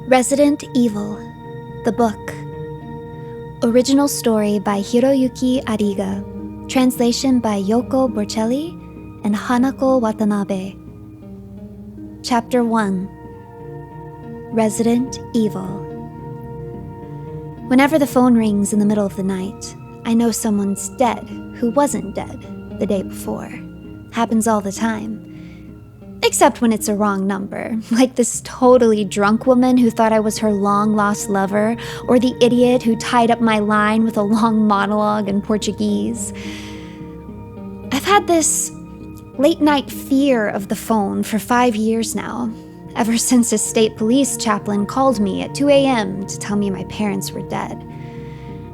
Resident Evil, the book. Original story by Hiroyuki Ariga. Translation by Yoko Borcelli and Hanako Watanabe. Chapter 1. Resident Evil. Whenever the phone rings in the middle of the night, I know someone's dead who wasn't dead the day before. Happens all the time. Except when it's a wrong number, like this totally drunk woman who thought I was her long-lost lover, or the idiot who tied up my line with a long monologue in Portuguese. I've had this late-night fear of the phone for 5 years now, ever since a state police chaplain called me at 2 a.m. to tell me my parents were dead.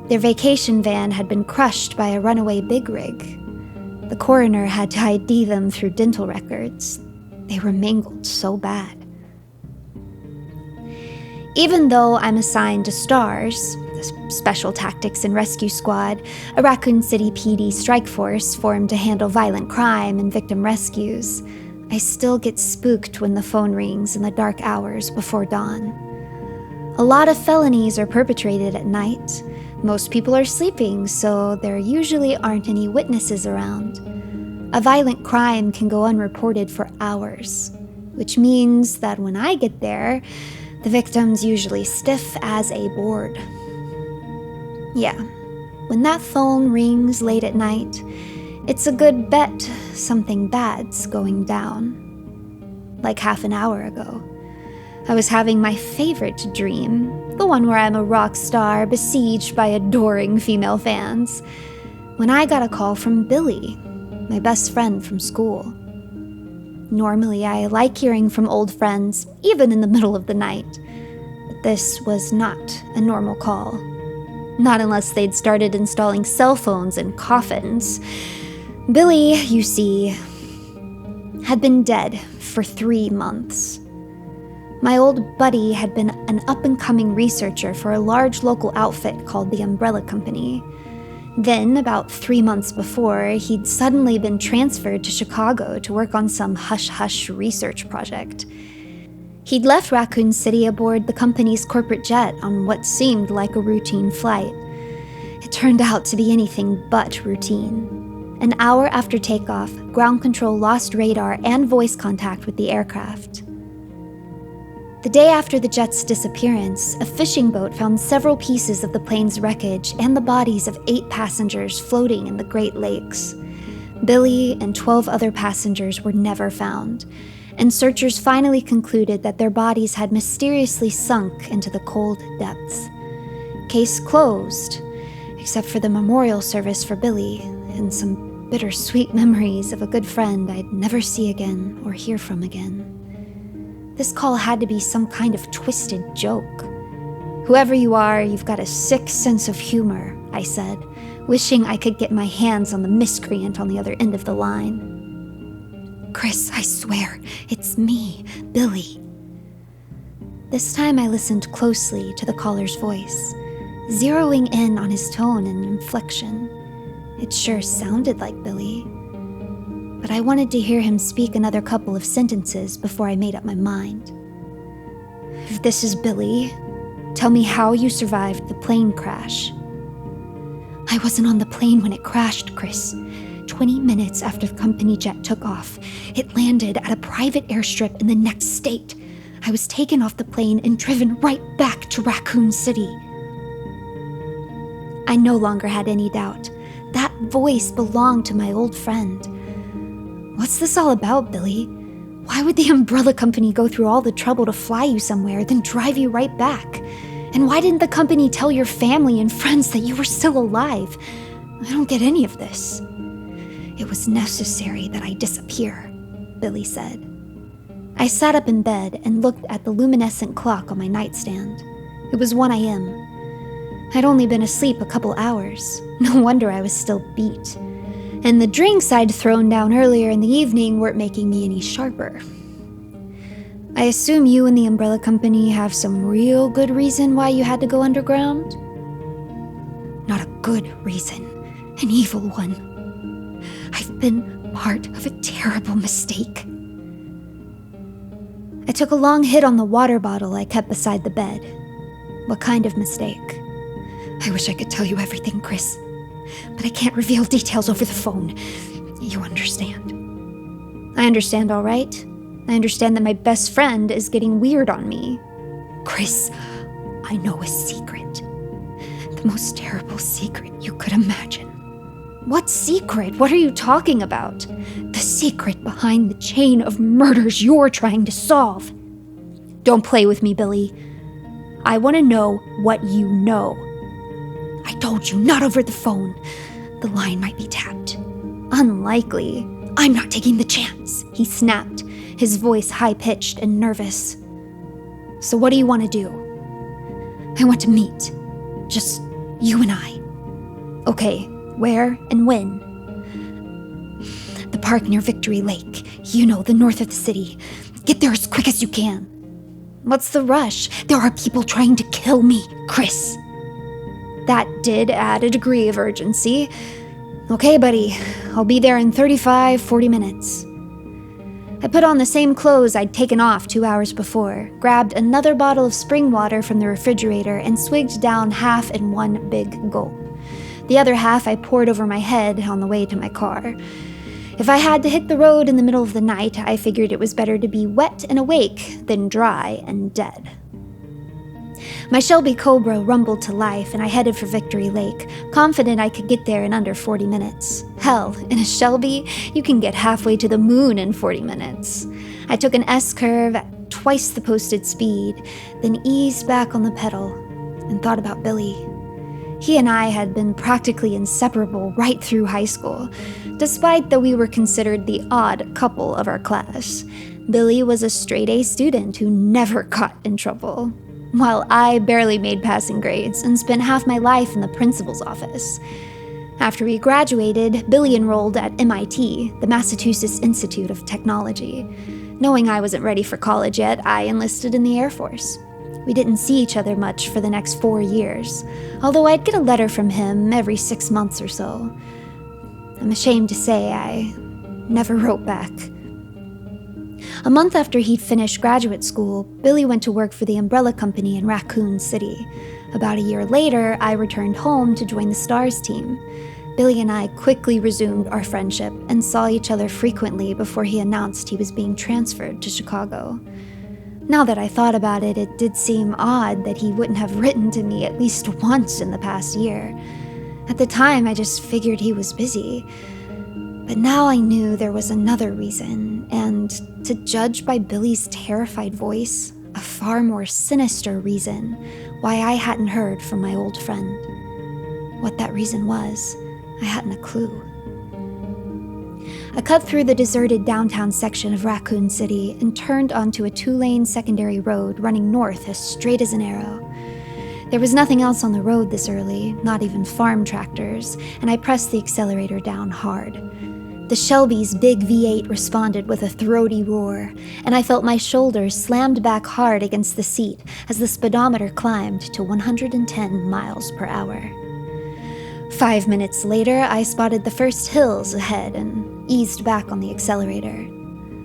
Their vacation van had been crushed by a runaway big rig. The coroner had to ID them through dental records. They were mangled so bad. Even though I'm assigned to STARS, the Special Tactics and Rescue Squad, a Raccoon City PD strike force formed to handle violent crime and victim rescues, I still get spooked when the phone rings in the dark hours before dawn. A lot of felonies are perpetrated at night. Most people are sleeping, so there usually aren't any witnesses around. A violent crime can go unreported for hours, which means that when I get there, the victim's usually stiff as a board. Yeah, when that phone rings late at night, it's a good bet something bad's going down. Like half an hour ago, I was having my favorite dream, the one where I'm a rock star besieged by adoring female fans, when I got a call from Billy, my best friend from school. Normally, I like hearing from old friends, even in the middle of the night. But this was not a normal call. Not unless they'd started installing cell phones in coffins. Billy, you see, had been dead for 3 months. My old buddy had been an up-and-coming researcher for a large local outfit called the Umbrella Company. Then, about 3 months before, he'd suddenly been transferred to Chicago to work on some hush-hush research project. He'd left Raccoon City aboard the company's corporate jet on what seemed like a routine flight. It turned out to be anything but routine. An hour after takeoff, ground control lost radar and voice contact with the aircraft. The day after the jet's disappearance, a fishing boat found several pieces of the plane's wreckage and the bodies of 8 passengers floating in the Great Lakes. Billy and 12 other passengers were never found, and searchers finally concluded that their bodies had mysteriously sunk into the cold depths. Case closed, except for the memorial service for Billy and some bittersweet memories of a good friend I'd never see again or hear from again. This call had to be some kind of twisted joke. "Whoever you are, you've got a sick sense of humor," I said, wishing I could get my hands on the miscreant on the other end of the line. "Chris, I swear, it's me, Billy." This time I listened closely to the caller's voice, zeroing in on his tone and inflection. It sure sounded like Billy. But I wanted to hear him speak another couple of sentences before I made up my mind. "If this is Billy, tell me how you survived the plane crash." "I wasn't on the plane when it crashed, Chris. 20 minutes after the company jet took off, it landed at a private airstrip in the next state. I was taken off the plane and driven right back to Raccoon City." I no longer had any doubt. That voice belonged to my old friend. "What's this all about, Billy? Why would the Umbrella Company go through all the trouble to fly you somewhere, then drive you right back? And why didn't the company tell your family and friends that you were still alive? I don't get any of this." "It was necessary that I disappear," Billy said. I sat up in bed and looked at the luminescent clock on my nightstand. It was 1 a.m. I'd only been asleep a couple hours. No wonder I was still beat. And the drinks I'd thrown down earlier in the evening weren't making me any sharper. "I assume you and the Umbrella Company have some real good reason why you had to go underground?" "Not a good reason, an evil one. I've been part of a terrible mistake." I took a long hit on the water bottle I kept beside the bed. What kind of mistake? I wish I could tell you everything, Chris, but I can't reveal details over the phone. You understand. I understand, all right. I understand that my best friend is getting weird on me. Chris, I know a secret. The most terrible secret you could imagine. What secret? What are you talking about? The secret behind the chain of murders you're trying to solve. Don't play with me, Billy. I want to know what you know. I told you, not over the phone. The line might be tapped. Unlikely. I'm not taking the chance, he snapped, his voice high-pitched and nervous. So what do you want to do? I want to meet. Just you and I. Okay, where and when? The park near Victory Lake. You know, the north of the city. Get there as quick as you can. What's the rush? There are people trying to kill me, Chris. That did add a degree of urgency. Okay, buddy, I'll be there in 40 minutes. I put on the same clothes I'd taken off 2 hours before, grabbed another bottle of spring water from the refrigerator, and swigged down half in one big gulp. The other half I poured over my head on the way to my car. If I had to hit the road in the middle of the night, I figured it was better to be wet and awake than dry and dead. My Shelby Cobra rumbled to life, and I headed for Victory Lake, confident I could get there in under 40 minutes. Hell, in a Shelby, you can get halfway to the moon in 40 minutes. I took an S-curve at twice the posted speed, then eased back on the pedal and thought about Billy. He and I had been practically inseparable right through high school, despite that we were considered the odd couple of our class. Billy was a straight-A student who never got in trouble, while I barely made passing grades and spent half my life in the principal's office. After we graduated, Billy enrolled at MIT, the Massachusetts Institute of Technology. Knowing I wasn't ready for college yet, I enlisted in the Air Force. We didn't see each other much for the next 4 years, although I'd get a letter from him every 6 months or so. I'm ashamed to say I never wrote back. A month after he'd finished graduate school, Billy went to work for the umbrella company in Raccoon City. About a year later, I returned home to join the Stars team. Billy and I quickly resumed our friendship and saw each other frequently before he announced he was being transferred to Chicago. Now that I thought about it, it did seem odd that he wouldn't have written to me at least once in the past year. At the time, I just figured he was busy. But now I knew there was another reason, and to judge by Billy's terrified voice, a far more sinister reason why I hadn't heard from my old friend. What that reason was, I hadn't a clue. I cut through the deserted downtown section of Raccoon City and turned onto a 2-lane secondary road running north as straight as an arrow. There was nothing else on the road this early, not even farm tractors, and I pressed the accelerator down hard. The Shelby's big V8 responded with a throaty roar, and I felt my shoulders slammed back hard against the seat as the speedometer climbed to 110 miles per hour. 5 minutes later, I spotted the first hills ahead and eased back on the accelerator.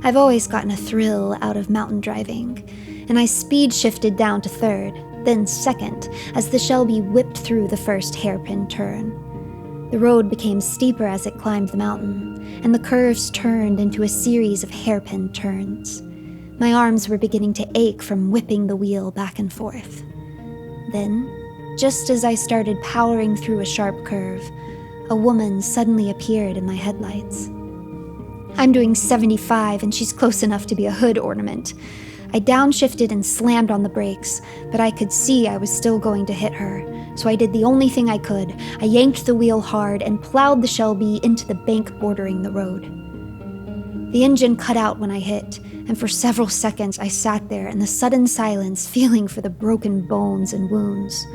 I've always gotten a thrill out of mountain driving, and I speed shifted down to third, then second, as the Shelby whipped through the first hairpin turn. The road became steeper as it climbed the mountain, and the curves turned into a series of hairpin turns. My arms were beginning to ache from whipping the wheel back and forth. Then, just as I started powering through a sharp curve, a woman suddenly appeared in my headlights. I'm doing 75 and she's close enough to be a hood ornament. I downshifted and slammed on the brakes, but I could see I was still going to hit her, so I did the only thing I could. I yanked the wheel hard and plowed the Shelby into the bank bordering the road. The engine cut out when I hit, and for several seconds I sat there in the sudden silence, feeling for the broken bones and wounds.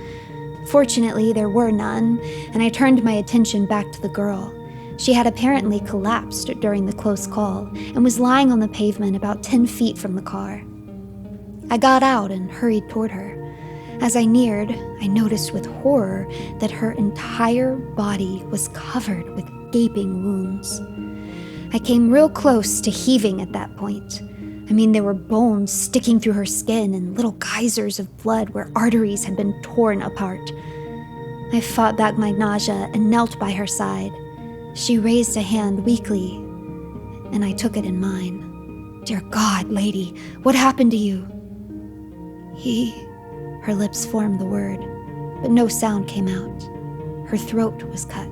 Fortunately, there were none, and I turned my attention back to the girl. She had apparently collapsed during the close call and was lying on the pavement about 10 feet from the car. I got out and hurried toward her. As I neared, I noticed with horror that her entire body was covered with gaping wounds. I came real close to heaving at that point. There were bones sticking through her skin and little geysers of blood where arteries had been torn apart. I fought back my nausea and knelt by her side. She raised a hand weakly, and I took it in mine. "Dear God, lady, what happened to you?" Her lips formed the word, but no sound came out. Her throat was cut.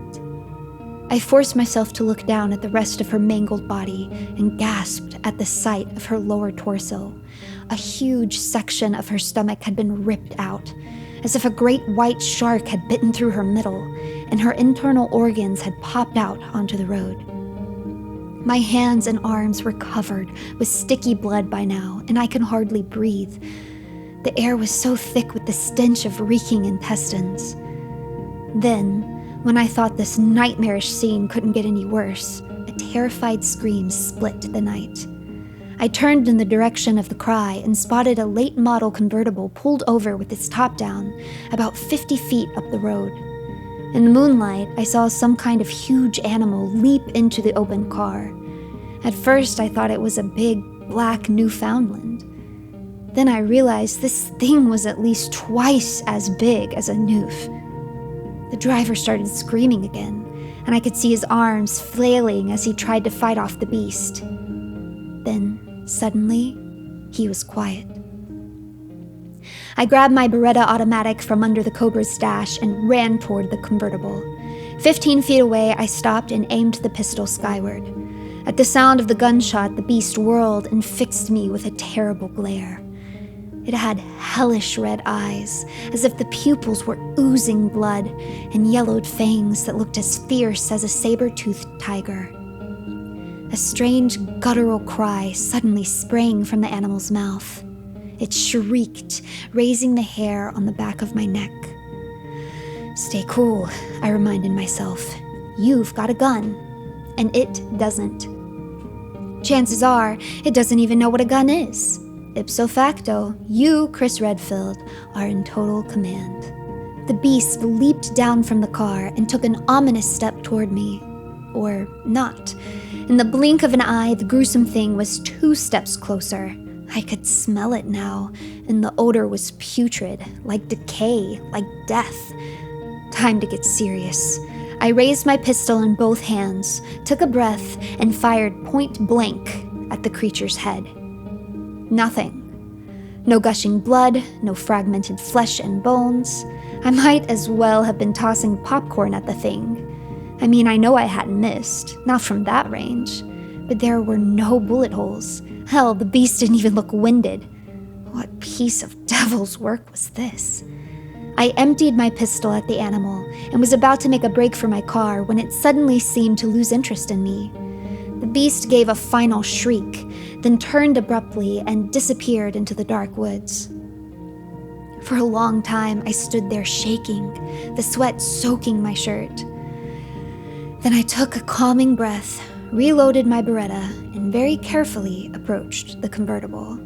I forced myself to look down at the rest of her mangled body and gasped at the sight of her lower torso. A huge section of her stomach had been ripped out, as if a great white shark had bitten through her middle, and her internal organs had popped out onto the road. My hands and arms were covered with sticky blood by now, and I could hardly breathe. The air was so thick with the stench of reeking intestines. Then, when I thought this nightmarish scene couldn't get any worse, a terrified scream split the night. I turned in the direction of the cry and spotted a late model convertible pulled over with its top down, about 50 feet up the road. In the moonlight, I saw some kind of huge animal leap into the open car. At first, I thought it was a big, black Newfoundland. Then I realized this thing was at least twice as big as a Newf. The driver started screaming again, and I could see his arms flailing as he tried to fight off the beast. Then, suddenly, he was quiet. I grabbed my Beretta automatic from under the Cobra's dash and ran toward the convertible. 15 feet away, I stopped and aimed the pistol skyward. At the sound of the gunshot, the beast whirled and fixed me with a terrible glare. It had hellish red eyes, as if the pupils were oozing blood, and yellowed fangs that looked as fierce as a saber-toothed tiger. A strange guttural cry suddenly sprang from the animal's mouth. It shrieked, raising the hair on the back of my neck. "Stay cool," I reminded myself. "You've got a gun, and it doesn't. Chances are, it doesn't even know what a gun is. Ipso facto, you, Chris Redfield, are in total command." The beast leaped down from the car and took an ominous step toward me. Or not. In the blink of an eye, the gruesome thing was 2 steps closer. I could smell it now, and the odor was putrid, like decay, like death. Time to get serious. I raised my pistol in both hands, took a breath, and fired point blank at the creature's head. Nothing. No gushing blood, no fragmented flesh and bones. I might as well have been tossing popcorn at the thing. I know I hadn't missed, not from that range, but there were no bullet holes. Hell, the beast didn't even look winded. What piece of devil's work was this? I emptied my pistol at the animal and was about to make a break for my car when it suddenly seemed to lose interest in me. The beast gave a final shriek, then turned abruptly and disappeared into the dark woods. For a long time, I stood there shaking, the sweat soaking my shirt. Then I took a calming breath, reloaded my Beretta, and very carefully approached the convertible.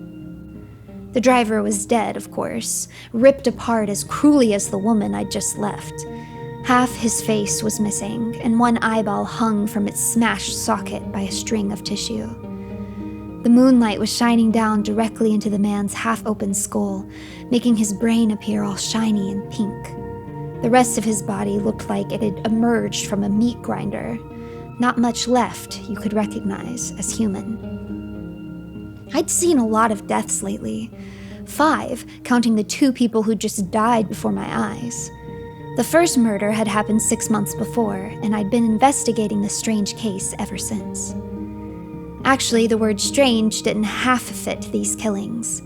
The driver was dead, of course, ripped apart as cruelly as the woman I'd just left. Half his face was missing, and one eyeball hung from its smashed socket by a string of tissue. The moonlight was shining down directly into the man's half-open skull, making his brain appear all shiny and pink. The rest of his body looked like it had emerged from a meat grinder. Not much left you could recognize as human. I'd seen a lot of deaths lately. 5, counting the 2 people who just died before my eyes. The first murder had happened 6 months before, and I'd been investigating the strange case ever since. Actually, the word strange didn't half fit these killings.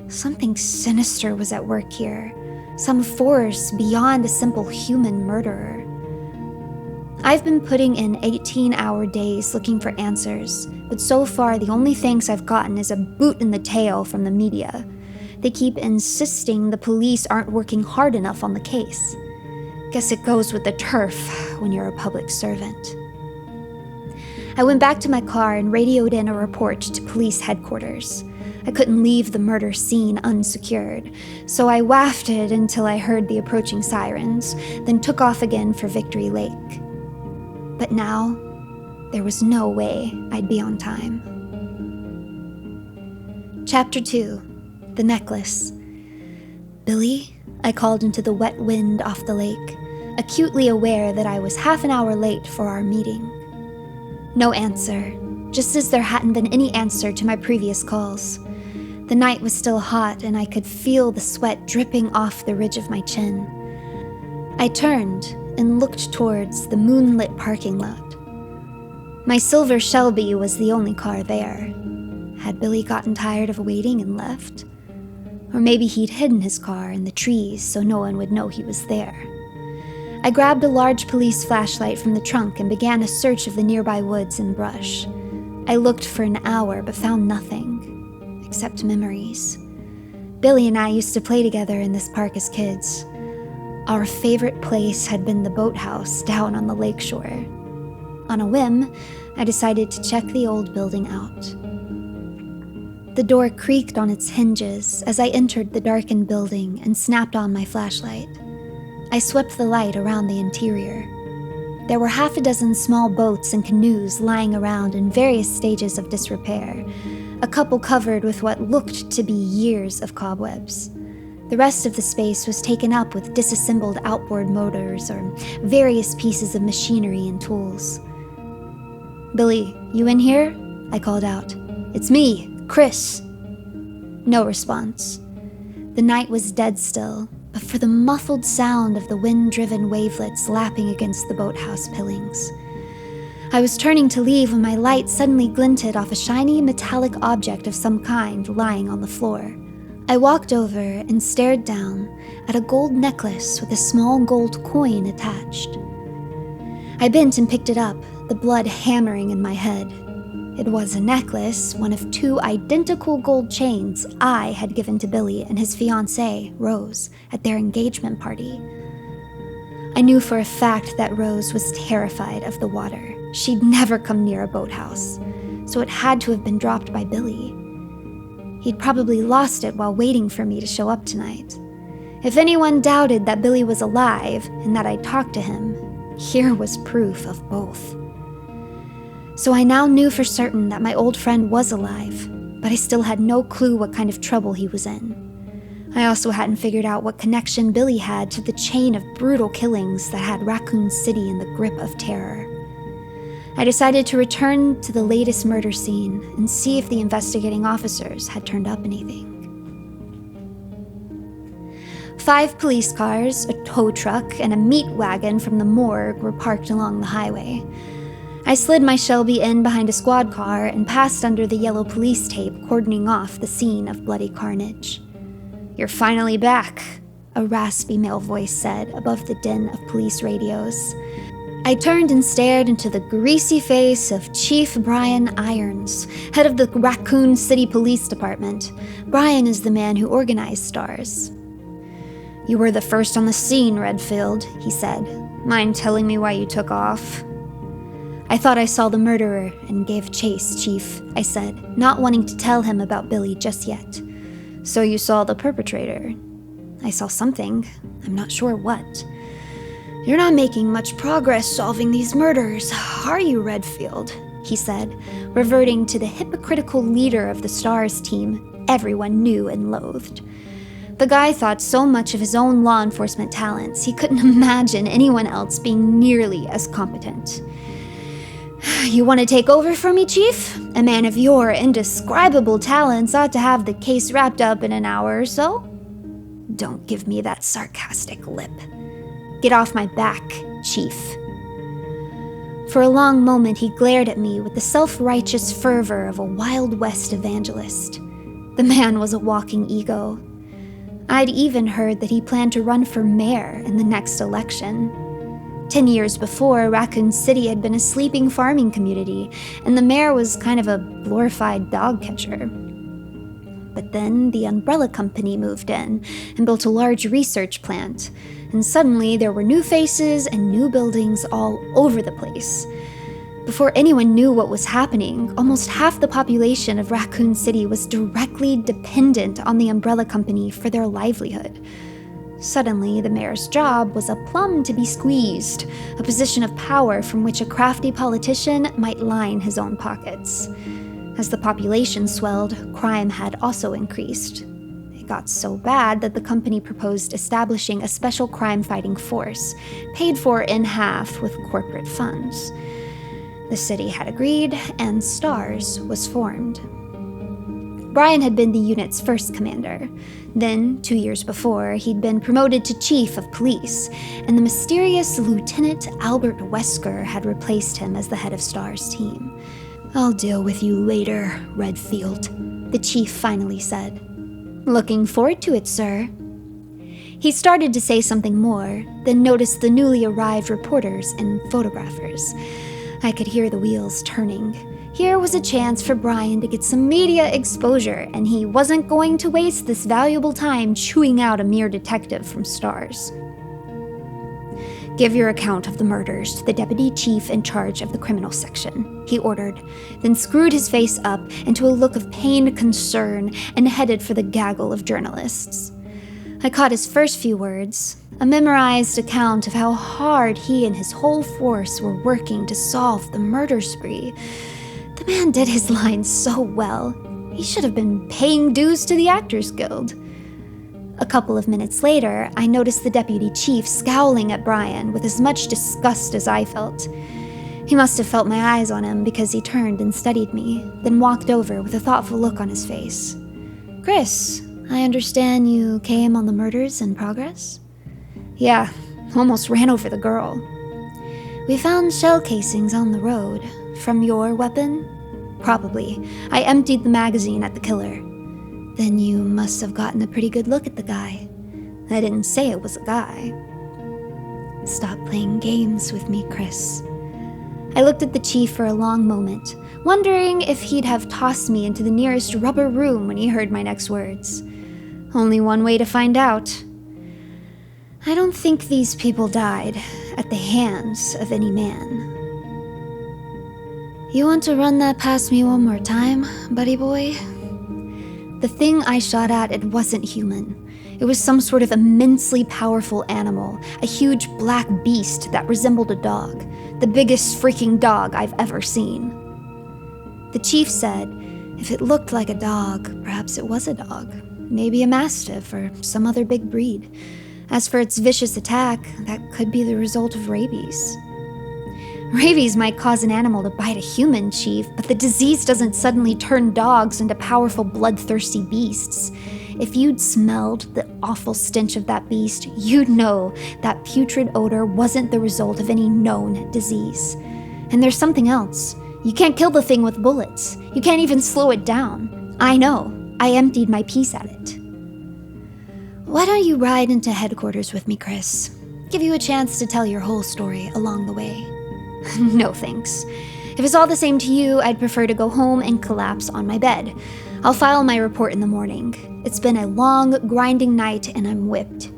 Something sinister was at work here. Some force beyond a simple human murderer. I've been putting in 18-hour days looking for answers, but so far the only thanks I've gotten is a boot in the tail from the media. They keep insisting the police aren't working hard enough on the case. Guess it goes with the turf when you're a public servant. I went back to my car and radioed in a report to police headquarters. I couldn't leave the murder scene unsecured, so I wafted until I heard the approaching sirens, then took off again for Victory Lake. But now, there was no way I'd be on time. Chapter 2. The Necklace. "Billy?" I called into the wet wind off the lake, acutely aware that I was half an hour late for our meeting. No answer, just as there hadn't been any answer to my previous calls. The night was still hot, and I could feel the sweat dripping off the ridge of my chin. I turned and looked towards the moonlit parking lot. My silver Shelby was the only car there. Had Billy gotten tired of waiting and left? Or maybe he'd hidden his car in the trees so no one would know he was there. I grabbed a large police flashlight from the trunk and began a search of the nearby woods and brush. I looked for an hour but found nothing, except memories. Billy and I used to play together in this park as kids. Our favorite place had been the boathouse down on the lakeshore. On a whim, I decided to check the old building out. The door creaked on its hinges as I entered the darkened building and snapped on my flashlight. I swept the light around the interior. There were half a dozen small boats and canoes lying around in various stages of disrepair, a couple covered with what looked to be years of cobwebs. The rest of the space was taken up with disassembled outboard motors or various pieces of machinery and tools. "Billy, you in here?" I called out. "It's me, Chris." No response. The night was dead still, but for the muffled sound of the wind-driven wavelets lapping against the boathouse pillings. I was turning to leave when my light suddenly glinted off a shiny metallic object of some kind lying on the floor. I walked over and stared down at a gold necklace with a small gold coin attached. I bent and picked it up, the blood hammering in my head. It was a necklace, one of 2 identical gold chains I had given to Billy and his fiancée, Ruse, at their engagement party. I knew for a fact that Rose was terrified of the water. She'd never come near a boathouse, so it had to have been dropped by Billy. He'd probably lost it while waiting for me to show up tonight. If anyone doubted that Billy was alive and that I'd talked to him, here was proof of both. So I now knew for certain that my old friend was alive, but I still had no clue what kind of trouble he was in. I also hadn't figured out what connection Billy had to the chain of brutal killings that had Raccoon City in the grip of terror. I decided to return to the latest murder scene and see if the investigating officers had turned up anything. 5 police cars, a tow truck, and a meat wagon from the morgue were parked along the highway. I slid my Shelby in behind a squad car and passed under the yellow police tape cordoning off the scene of bloody carnage. "You're finally back," a raspy male voice said above the din of police radios. I turned and stared into the greasy face of Chief Brian Irons, head of the Raccoon City Police Department. Brian is the man who organized STARS. "You were the first on the scene, Redfield," he said. "Mind telling me why you took off?" "I thought I saw the murderer and gave chase, Chief," I said, not wanting to tell him about Billy just yet. "So you saw the perpetrator?" "I saw something. I'm not sure what." "You're not making much progress solving these murders, are you, Redfield?" he said, reverting to the hypocritical leader of the STARS team everyone knew and loathed. The guy thought so much of his own law enforcement talents, he couldn't imagine anyone else being nearly as competent. "You want to take over for me, Chief? A man of your indescribable talents ought to have the case wrapped up in an hour or so." "Don't give me that sarcastic lip. Get off my back, Chief." For a long moment he glared at me with the self-righteous fervor of a Wild West evangelist. The man was a walking ego. I'd even heard that he planned to run for mayor in the next election. 10 years before, Raccoon City had been a sleeping farming community, and the mayor was kind of a glorified dog catcher. But then the umbrella company moved in and built a large research plant, and suddenly there were new faces and new buildings all over the place. Before anyone knew what was happening, almost half the population of Raccoon City was directly dependent on the umbrella company for their livelihood. Suddenly, the mayor's job was a plum to be squeezed, a position of power from which a crafty politician might line his own pockets. As the population swelled, crime had also increased. It got so bad that the company proposed establishing a special crime-fighting force, paid for in half with corporate funds. The city had agreed, and STARS was formed. Brian had been the unit's first commander. Then, 2 years before, he'd been promoted to chief of police, and the mysterious Lieutenant Albert Wesker had replaced him as the head of STARS' team. "I'll deal with you later, Redfield," the chief finally said. "Looking forward to it, sir." He started to say something more, then noticed the newly arrived reporters and photographers. I could hear the wheels turning. Here was a chance for Brian to get some media exposure, and he wasn't going to waste this valuable time chewing out a mere detective from STARS. "Give your account of the murders to the deputy chief in charge of the criminal section," he ordered, then screwed his face up into a look of pained concern and headed for the gaggle of journalists. I caught his first few words, a memorized account of how hard he and his whole force were working to solve the murder spree. The man did his lines so well. He should have been paying dues to the Actors Guild. A couple of minutes later, I noticed the deputy chief scowling at Brian with as much disgust as I felt. He must have felt my eyes on him because he turned and studied me, then walked over with a thoughtful look on his face. "Chris, I understand you came on the murders in progress?" "Yeah, almost ran over the girl." "We found shell casings on the road. From your weapon?" "Probably. I emptied the magazine at the killer." "Then you must have gotten a pretty good look at the guy." "I didn't say it was a guy." "Stop playing games with me, Chris." I looked at the chief for a long moment, wondering if he'd have tossed me into the nearest rubber room when he heard my next words. Only one way to find out. "I don't think these people died at the hands of any man." "You want to run that past me one more time, buddy boy?" The thing I shot at, it wasn't human. It was some sort of immensely powerful animal, a huge black beast that resembled a dog, the biggest freaking dog I've ever seen. The chief said, if it looked like a dog, perhaps it was a dog, maybe a mastiff or some other big breed. As for its vicious attack, that could be the result of rabies. Rabies might cause an animal to bite a human, Chief, but the disease doesn't suddenly turn dogs into powerful, bloodthirsty beasts. If you'd smelled the awful stench of that beast, you'd know that putrid odor wasn't the result of any known disease. And there's something else. You can't kill the thing with bullets. You can't even slow it down. I know. I emptied my piece at it. Why don't you ride into headquarters with me, Chris? Give you a chance to tell your whole story along the way. No thanks. If it's all the same to you, I'd prefer to go home and collapse on my bed. I'll file my report in the morning. It's been a long, grinding night and I'm whipped.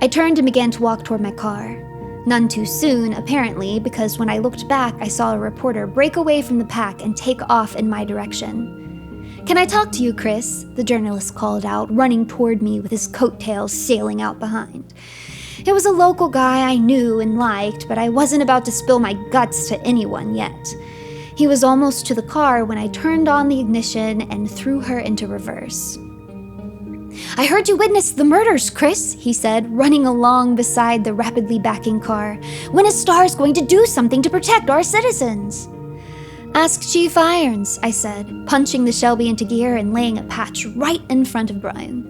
I turned and began to walk toward my car. None too soon, apparently, because when I looked back, I saw a reporter break away from the pack and take off in my direction. "Can I talk to you, Chris?" the journalist called out, running toward me with his coattails sailing out behind. It was a local guy I knew and liked, but I wasn't about to spill my guts to anyone yet. He was almost to the car when I turned on the ignition and threw her into reverse. "I heard you witnessed the murders, Chris," he said, running along beside the rapidly backing car. "When is STARS going to do something to protect our citizens?" "Ask Chief Irons," I said, punching the Shelby into gear and laying a patch right in front of Brian.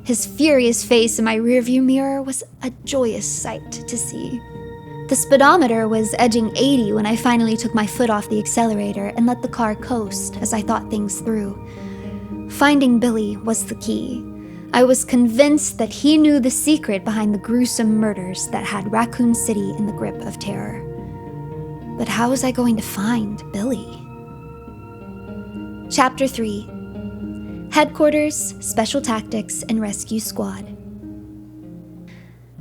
His furious face in my rearview mirror was a joyous sight to see. The speedometer was edging 80 when I finally took my foot off the accelerator and let the car coast as I thought things through. Finding Billy was the key. I was convinced that he knew the secret behind the gruesome murders that had Raccoon City in the grip of terror. But how was I going to find Billy? Chapter 3. Headquarters, Special Tactics, and Rescue Squad.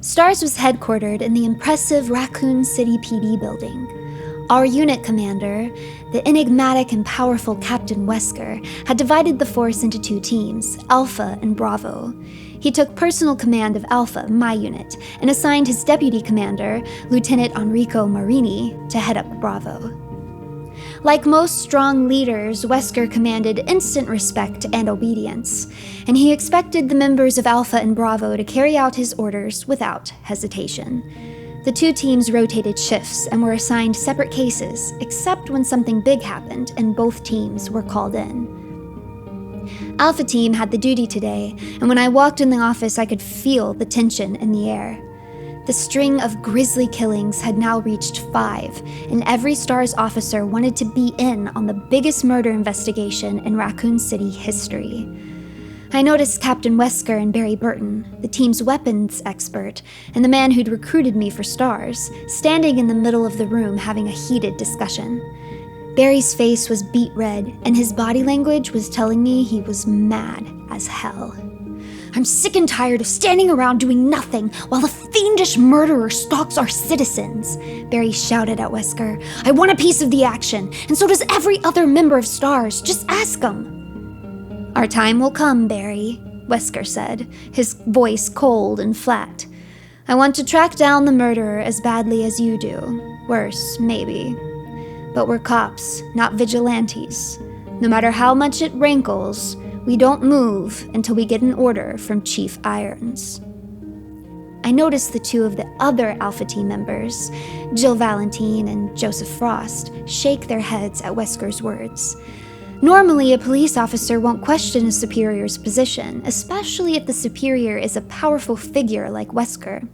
STARS was headquartered in the impressive Raccoon City PD building. Our unit commander, the enigmatic and powerful Captain Wesker, had divided the force into 2 teams, Alpha and Bravo. He took personal command of Alpha, my unit, and assigned his deputy commander, Lieutenant Enrico Marini, to head up Bravo. Like most strong leaders, Wesker commanded instant respect and obedience, and he expected the members of Alpha and Bravo to carry out his orders without hesitation. The two teams rotated shifts and were assigned separate cases, except when something big happened and both teams were called in. Alpha team had the duty today, and when I walked in the office, I could feel the tension in the air. The string of grisly killings had now reached 5, and every STARS officer wanted to be in on the biggest murder investigation in Raccoon City history. I noticed Captain Wesker and Barry Burton, the team's weapons expert, and the man who'd recruited me for STARS, standing in the middle of the room having a heated discussion. Barry's face was beet red, and his body language was telling me he was mad as hell. "I'm sick and tired of standing around doing nothing while a fiendish murderer stalks our citizens," Barry shouted at Wesker. "I want a piece of the action, and so does every other member of STARS. Just ask him." "Our time will come, Barry," Wesker said, his voice cold and flat. "I want to track down the murderer as badly as you do. Worse, maybe. But we're cops, not vigilantes. No matter how much it rankles, we don't move until we get an order from Chief Irons." I noticed the two of the other Alpha Team members, Jill Valentine and Joseph Frost, shake their heads at Wesker's words. Normally, a police officer won't question a superior's position, especially if the superior is a powerful figure like Wesker.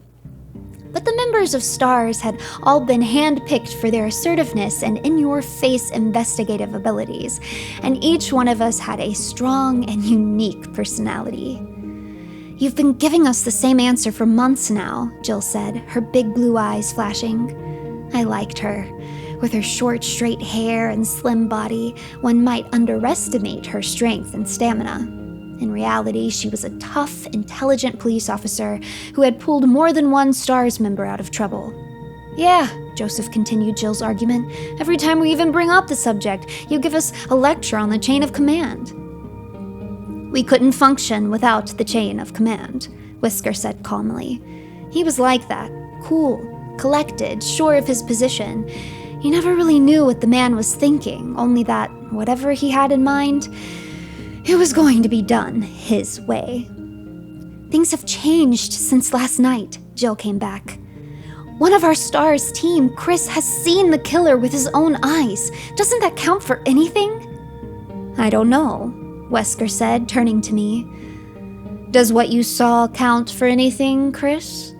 But the members of STARS had all been handpicked for their assertiveness and in-your-face investigative abilities, and each one of us had a strong and unique personality. "You've been giving us the same answer for months now," Jill said, her big blue eyes flashing. I liked her. With her short, straight hair and slim body, one might underestimate her strength and stamina. In reality, she was a tough, intelligent police officer who had pulled more than one STARS member out of trouble. "Yeah," Joseph continued Jill's argument, "every time we even bring up the subject, you give us a lecture on the chain of command." "We couldn't function without the chain of command," Wesker said calmly. He was like that, cool, collected, sure of his position. You never really knew what the man was thinking, only that whatever he had in mind, it was going to be done his way. "Things have changed since last night," Jill came back. "One of our STARS team, Chris, has seen the killer with his own eyes. Doesn't that count for anything?" "I don't know," Wesker said, turning to me. "Does what you saw count for anything, Chris?"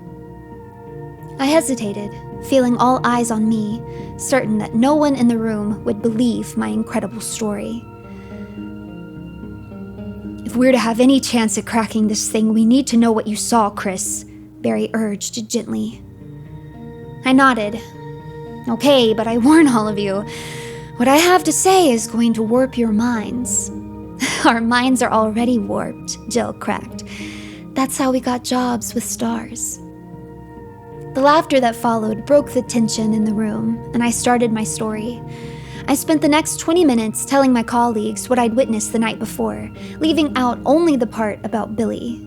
I hesitated, feeling all eyes on me, certain that no one in the room would believe my incredible story. "If we're to have any chance at cracking this thing, we need to know what you saw, Chris," Barry urged gently. I nodded. "Okay, but I warn all of you, what I have to say is going to warp your minds." "Our minds are already warped," Jill cracked. "That's how we got jobs with STARS." The laughter that followed broke the tension in the room, and I started my story. I spent the next 20 minutes telling my colleagues what I'd witnessed the night before, leaving out only the part about Billy.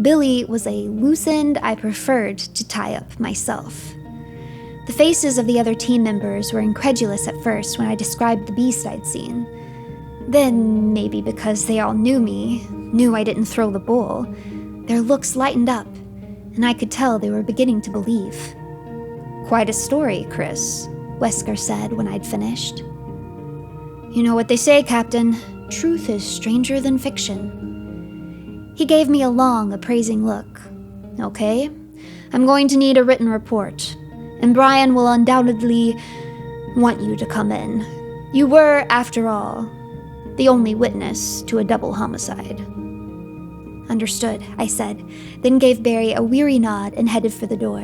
Billy was a loose end I preferred to tie up myself. The faces of the other team members were incredulous at first when I described the beast I'd seen. Then, maybe because they all knew me, knew I didn't throw the bull, their looks lightened up, and I could tell they were beginning to believe. "Quite a story, Chris," Wesker said when I'd finished. "You know what they say, Captain. Truth is stranger than fiction." He gave me a long, appraising look. "Okay, I'm going to need a written report, and Brian will undoubtedly want you to come in. You were, after all, the only witness to a double homicide." "Understood," I said, then gave Barry a weary nod and headed for the door.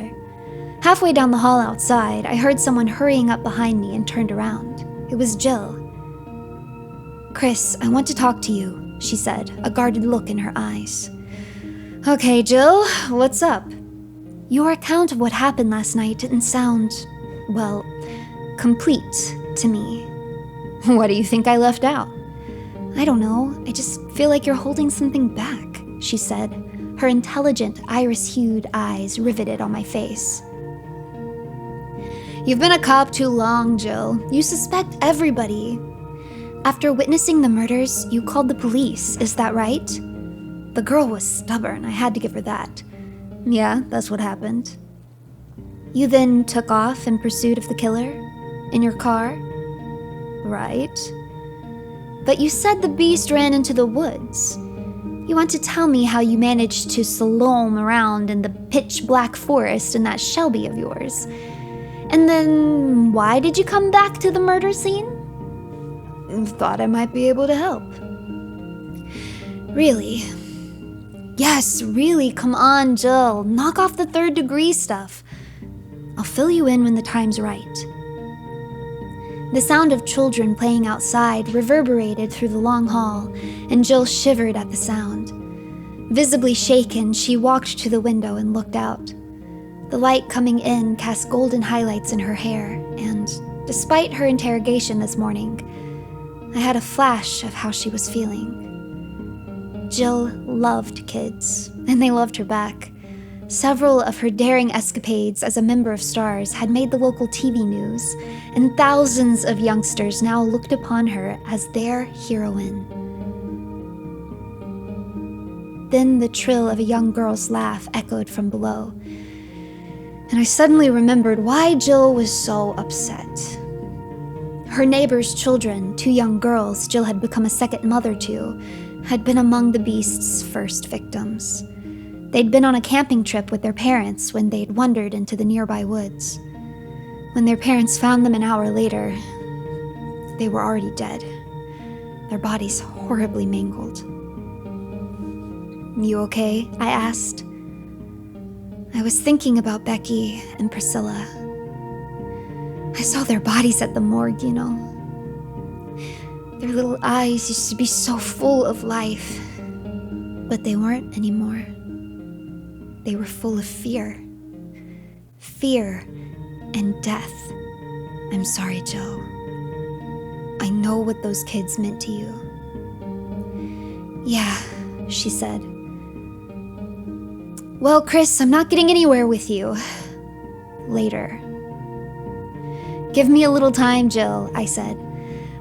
Halfway down the hall outside, I heard someone hurrying up behind me and turned around. It was Jill. "Chris, I want to talk to you," she said, a guarded look in her eyes. "Okay, Jill, what's up?" "Your account of what happened last night didn't sound, well, complete to me." "What do you think I left out?" "I don't know, I just feel like you're holding something back," she said, her intelligent, iris-hued eyes riveted on my face. You've been a cop too long, Jill. You suspect everybody. After witnessing the murders, you called the police, is that right? The girl was stubborn, I had to give her that. Yeah, that's what happened. You then took off in pursuit of the killer? In your car? Right. But you said the beast ran into the woods. You want to tell me how you managed to slalom around in the pitch-black forest in that Shelby of yours. And then, why did you come back to the murder scene? Thought I might be able to help. Really? Yes, really, come on, Jill. Knock off the third-degree stuff. I'll fill you in when the time's right. The sound of children playing outside reverberated through the long hall, and Jill shivered at the sound. Visibly shaken, she walked to the window and looked out. The light coming in cast golden highlights in her hair, and despite her interrogation this morning, I had a flash of how she was feeling. Jill loved kids, and they loved her back. Several of her daring escapades as a member of STARS had made the local TV news, and thousands of youngsters now looked upon her as their heroine. Then the trill of a young girl's laugh echoed from below, and I suddenly remembered why Jill was so upset. Her neighbor's children, 2 young girls Jill had become a second mother to, had been among the beast's first victims. They'd been on a camping trip with their parents when they'd wandered into the nearby woods. When their parents found them an hour later, they were already dead, their bodies horribly mangled. You okay? I asked. I was thinking about Becky and Priscilla. I saw their bodies at the morgue, you know. Their little eyes used to be so full of life, but they weren't anymore. They were full of fear. Fear and death. I'm sorry, Jill. I know what those kids meant to you. Yeah, she said. Well, Chris, I'm not getting anywhere with you. Later. Give me a little time, Jill, I said.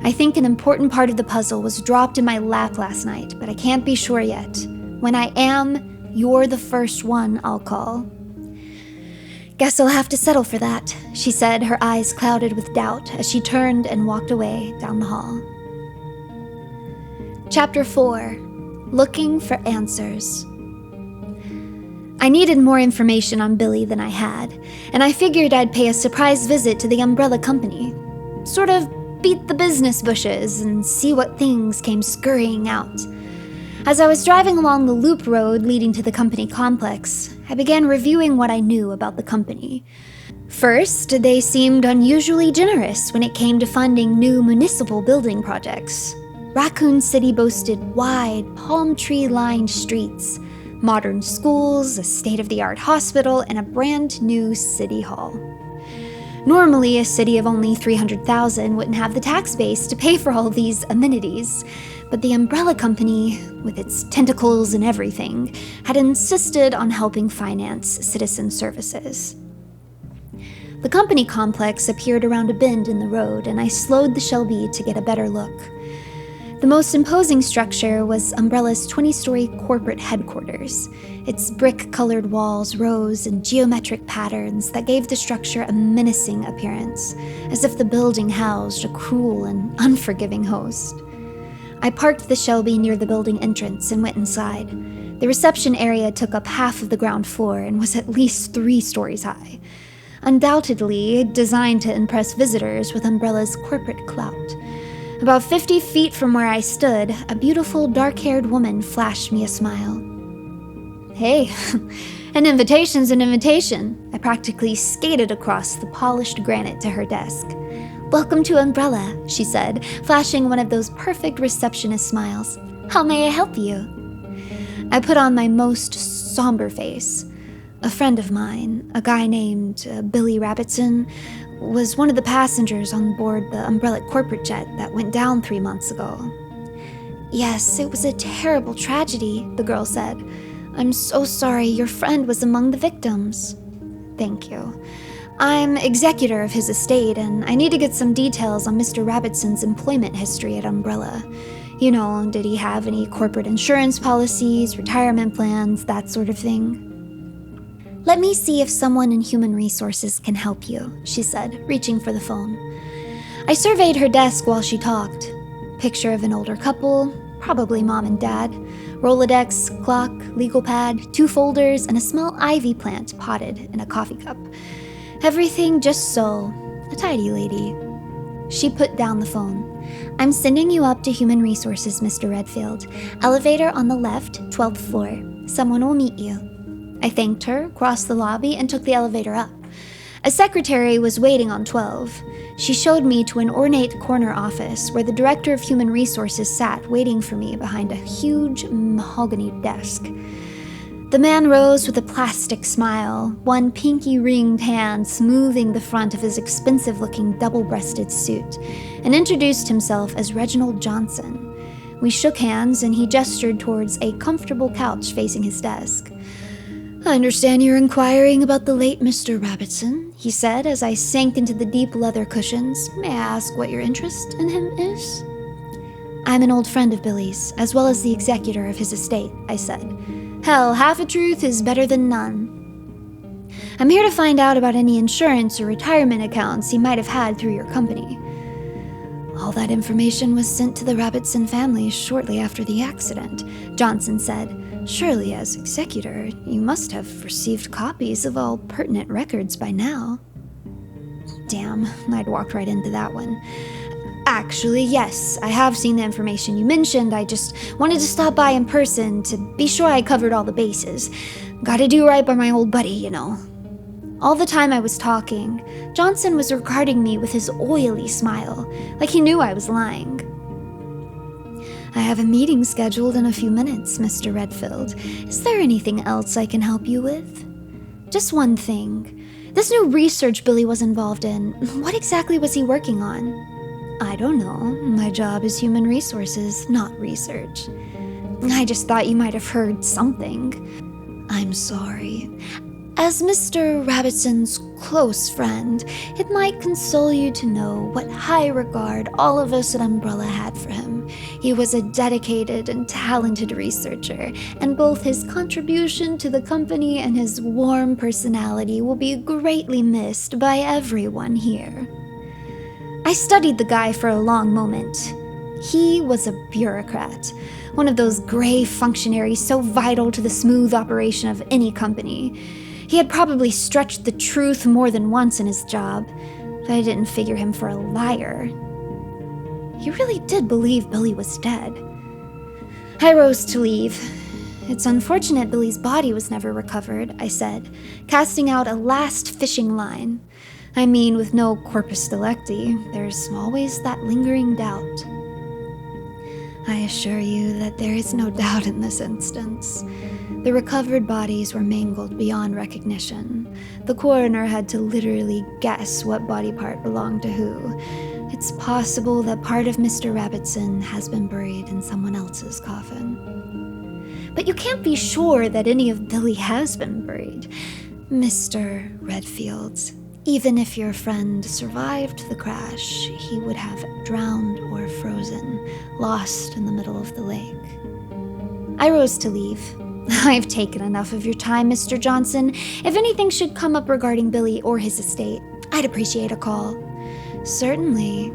I think an important part of the puzzle was dropped in my lap last night, but I can't be sure yet. When I am, you're the first one I'll call. Guess I'll have to settle for that, she said, her eyes clouded with doubt as she turned and walked away down the hall. Chapter 4. Looking for Answers. I needed more information on Billy than I had, and I figured I'd pay a surprise visit to the umbrella company. Sort of beat the business bushes and see what things came scurrying out. As I was driving along the loop road leading to the company complex, I began reviewing what I knew about the company. First, they seemed unusually generous when it came to funding new municipal building projects. Raccoon City boasted wide, palm tree-lined streets, modern schools, a state-of-the-art hospital, and a brand new city hall. Normally, a city of only 300,000 wouldn't have the tax base to pay for all these amenities, but the umbrella company, with its tentacles and everything, had insisted on helping finance citizen services. The company complex appeared around a bend in the road, and I slowed the Shelby to get a better look. The most imposing structure was Umbrella's 20-story corporate headquarters. Its brick-colored walls rose in geometric patterns that gave the structure a menacing appearance, as if the building housed a cruel and unforgiving host. I parked the Shelby near the building entrance and went inside. The reception area took up half of the ground floor and was at least 3 stories high. Undoubtedly designed to impress visitors with Umbrella's corporate clout. About 50 feet from where I stood, a beautiful dark-haired woman flashed me a smile. Hey, an invitation's an invitation. I practically skated across the polished granite to her desk. Welcome to Umbrella, she said, flashing one of those perfect receptionist smiles. How may I help you? I put on my most somber face. A friend of mine, a guy named Billy Rabbitson, was one of the passengers on board the Umbrella corporate jet that went down 3 months ago. Yes, it was a terrible tragedy, the girl said. I'm so sorry your friend was among the victims. Thank you. I'm executor of his estate, and I need to get some details on Mr. Rabbidson's employment history at Umbrella. You know, did he have any corporate insurance policies, retirement plans, that sort of thing? Let me see if someone in human resources can help you, she said, reaching for the phone. I surveyed her desk while she talked. Picture of an older couple, probably mom and dad, Rolodex, clock, legal pad, 2 folders, and a small ivy plant potted in a coffee cup. Everything just so. A tidy lady. She put down the phone. I'm sending you up to Human Resources, Mr. Redfield. Elevator on the left, 12th floor. Someone will meet you. I thanked her, crossed the lobby, and took the elevator up. A secretary was waiting on 12. She showed me to an ornate corner office where the director of Human Resources sat waiting for me behind a huge mahogany desk. The man rose with a plastic smile, one pinky-ringed hand smoothing the front of his expensive-looking double-breasted suit, and introduced himself as Reginald Johnson. We shook hands, and he gestured towards a comfortable couch facing his desk. I understand you're inquiring about the late Mr. Rabbitson, he said as I sank into the deep leather cushions. May I ask what your interest in him is? I'm an old friend of Billy's, as well as the executor of his estate, I said. Hell, half a truth is better than none. I'm here to find out about any insurance or retirement accounts he might have had through your company. All that information was sent to the Rabbitson family shortly after the accident, Johnson said. Surely, as executor, you must have received copies of all pertinent records by now. Damn, I'd walked right into that one. Actually, yes, I have seen the information you mentioned. I just wanted to stop by in person to be sure I covered all the bases. Gotta do right by my old buddy, you know. All the time I was talking, Johnson was regarding me with his oily smile, like he knew I was lying. I have a meeting scheduled in a few minutes, Mr. Redfield. Is there anything else I can help you with? Just one thing. This new research Billy was involved in, what exactly was he working on? I don't know. My job is human resources, not research. I just thought you might have heard something. I'm sorry. As Mr. Rabbitson's close friend, it might console you to know what high regard all of us at Umbrella had for him. He was a dedicated and talented researcher, and both his contribution to the company and his warm personality will be greatly missed by everyone here. I studied the guy for a long moment. He was a bureaucrat, one of those gray functionaries so vital to the smooth operation of any company. He had probably stretched the truth more than once in his job, but I didn't figure him for a liar. He really did believe Billy was dead. I rose to leave. It's unfortunate Billy's body was never recovered, I said, casting out a last fishing line. I mean, with no corpus delicti, there's always that lingering doubt. I assure you that there is no doubt in this instance. The recovered bodies were mangled beyond recognition. The coroner had to literally guess what body part belonged to who. It's possible that part of Mr. Rabbitson has been buried in someone else's coffin. But you can't be sure that any of Billy has been buried. Mr. Redfield, even if your friend survived the crash, he would have drowned or frozen, lost in the middle of the lake. I rose to leave. I've taken enough of your time, Mr. Johnson. If anything should come up regarding Billy or his estate, I'd appreciate a call. Certainly.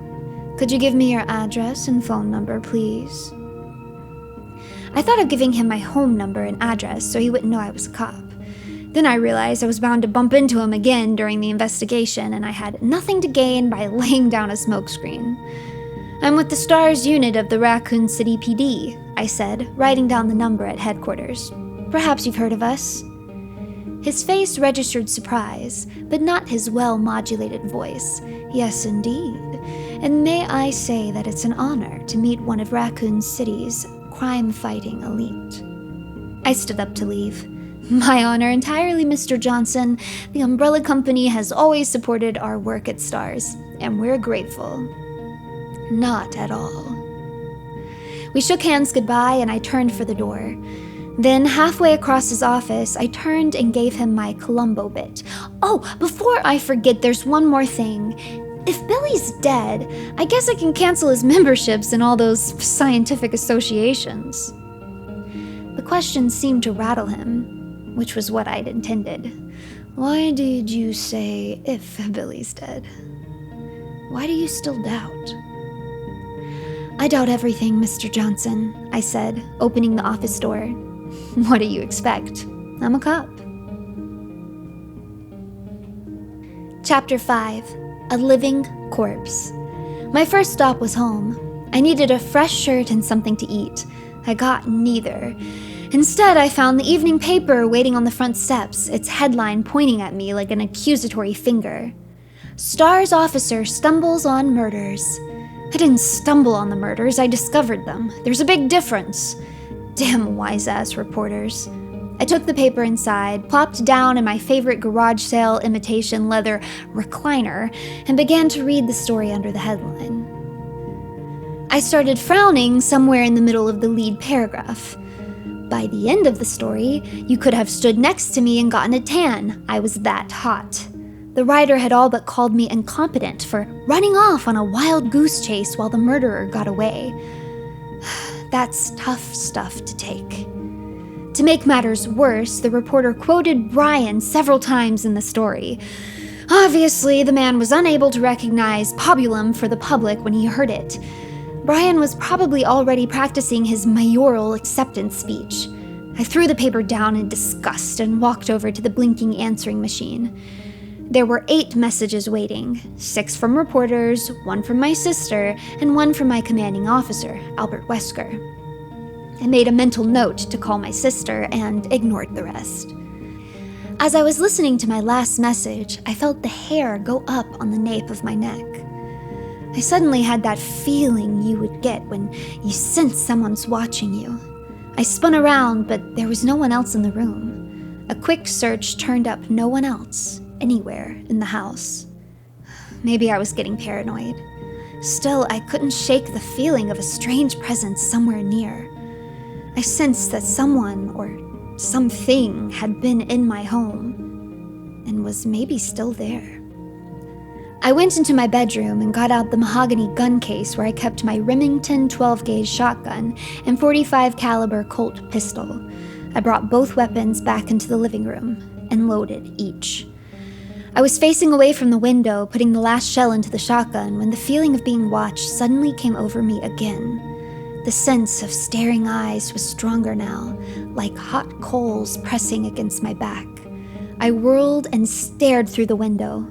Could you give me your address and phone number, please? I thought of giving him my home number and address so he wouldn't know I was a cop. Then I realized I was bound to bump into him again during the investigation, and I had nothing to gain by laying down a smokescreen. I'm with the STARS unit of the Raccoon City PD, I said, writing down the number at headquarters. Perhaps you've heard of us? His face registered surprise, but not his well-modulated voice. Yes, indeed. And may I say that it's an honor to meet one of Raccoon City's crime-fighting elite. I stood up to leave. My honor entirely, Mr. Johnson. The Umbrella Company has always supported our work at STARS, and we're grateful. Not at all. We shook hands goodbye, and I turned for the door. Then, halfway across his office, I turned and gave him my Columbo bit. Oh, before I forget, there's one more thing. If Billy's dead, I guess I can cancel his memberships in all those scientific associations. The question seemed to rattle him, which was what I'd intended. Why did you say, if Billy's dead? Why do you still doubt? I doubt everything, Mr. Johnson, I said, opening the office door. What do you expect? I'm a cop. Chapter 5. A Living Corpse. My first stop was home. I needed a fresh shirt and something to eat. I got neither. Instead, I found the evening paper waiting on the front steps, its headline pointing at me like an accusatory finger. Star's officer stumbles on murders. I didn't stumble on the murders, I discovered them. There's a big difference. Damn wise-ass reporters. I took the paper inside, plopped down in my favorite garage sale imitation leather recliner, and began to read the story under the headline. I started frowning somewhere in the middle of the lead paragraph. By the end of the story, you could have stood next to me and gotten a tan. I was that hot. The writer had all but called me incompetent for running off on a wild goose chase while the murderer got away. That's tough stuff to take. To make matters worse, the reporter quoted Brian several times in the story. Obviously, the man was unable to recognize pabulum for the public when he heard it. Brian was probably already practicing his mayoral acceptance speech. I threw the paper down in disgust and walked over to the blinking answering machine. There were 8 messages waiting, 6 from reporters, 1 from my sister, and 1 from my commanding officer, Albert Wesker. I made a mental note to call my sister and ignored the rest. As I was listening to my last message, I felt the hair go up on the nape of my neck. I suddenly had that feeling you would get when you sense someone's watching you. I spun around, but there was no one else in the room. A quick search turned up no one else, anywhere in the house. Maybe I was getting paranoid. Still, I couldn't shake the feeling of a strange presence somewhere near. I sensed that someone or something had been in my home and was maybe still there. I went into my bedroom and got out the mahogany gun case where I kept my Remington 12-gauge shotgun and .45 caliber Colt pistol. I brought both weapons back into the living room and loaded each. I was facing away from the window, putting the last shell into the shotgun, when the feeling of being watched suddenly came over me again. The sense of staring eyes was stronger now, like hot coals pressing against my back. I whirled and stared through the window,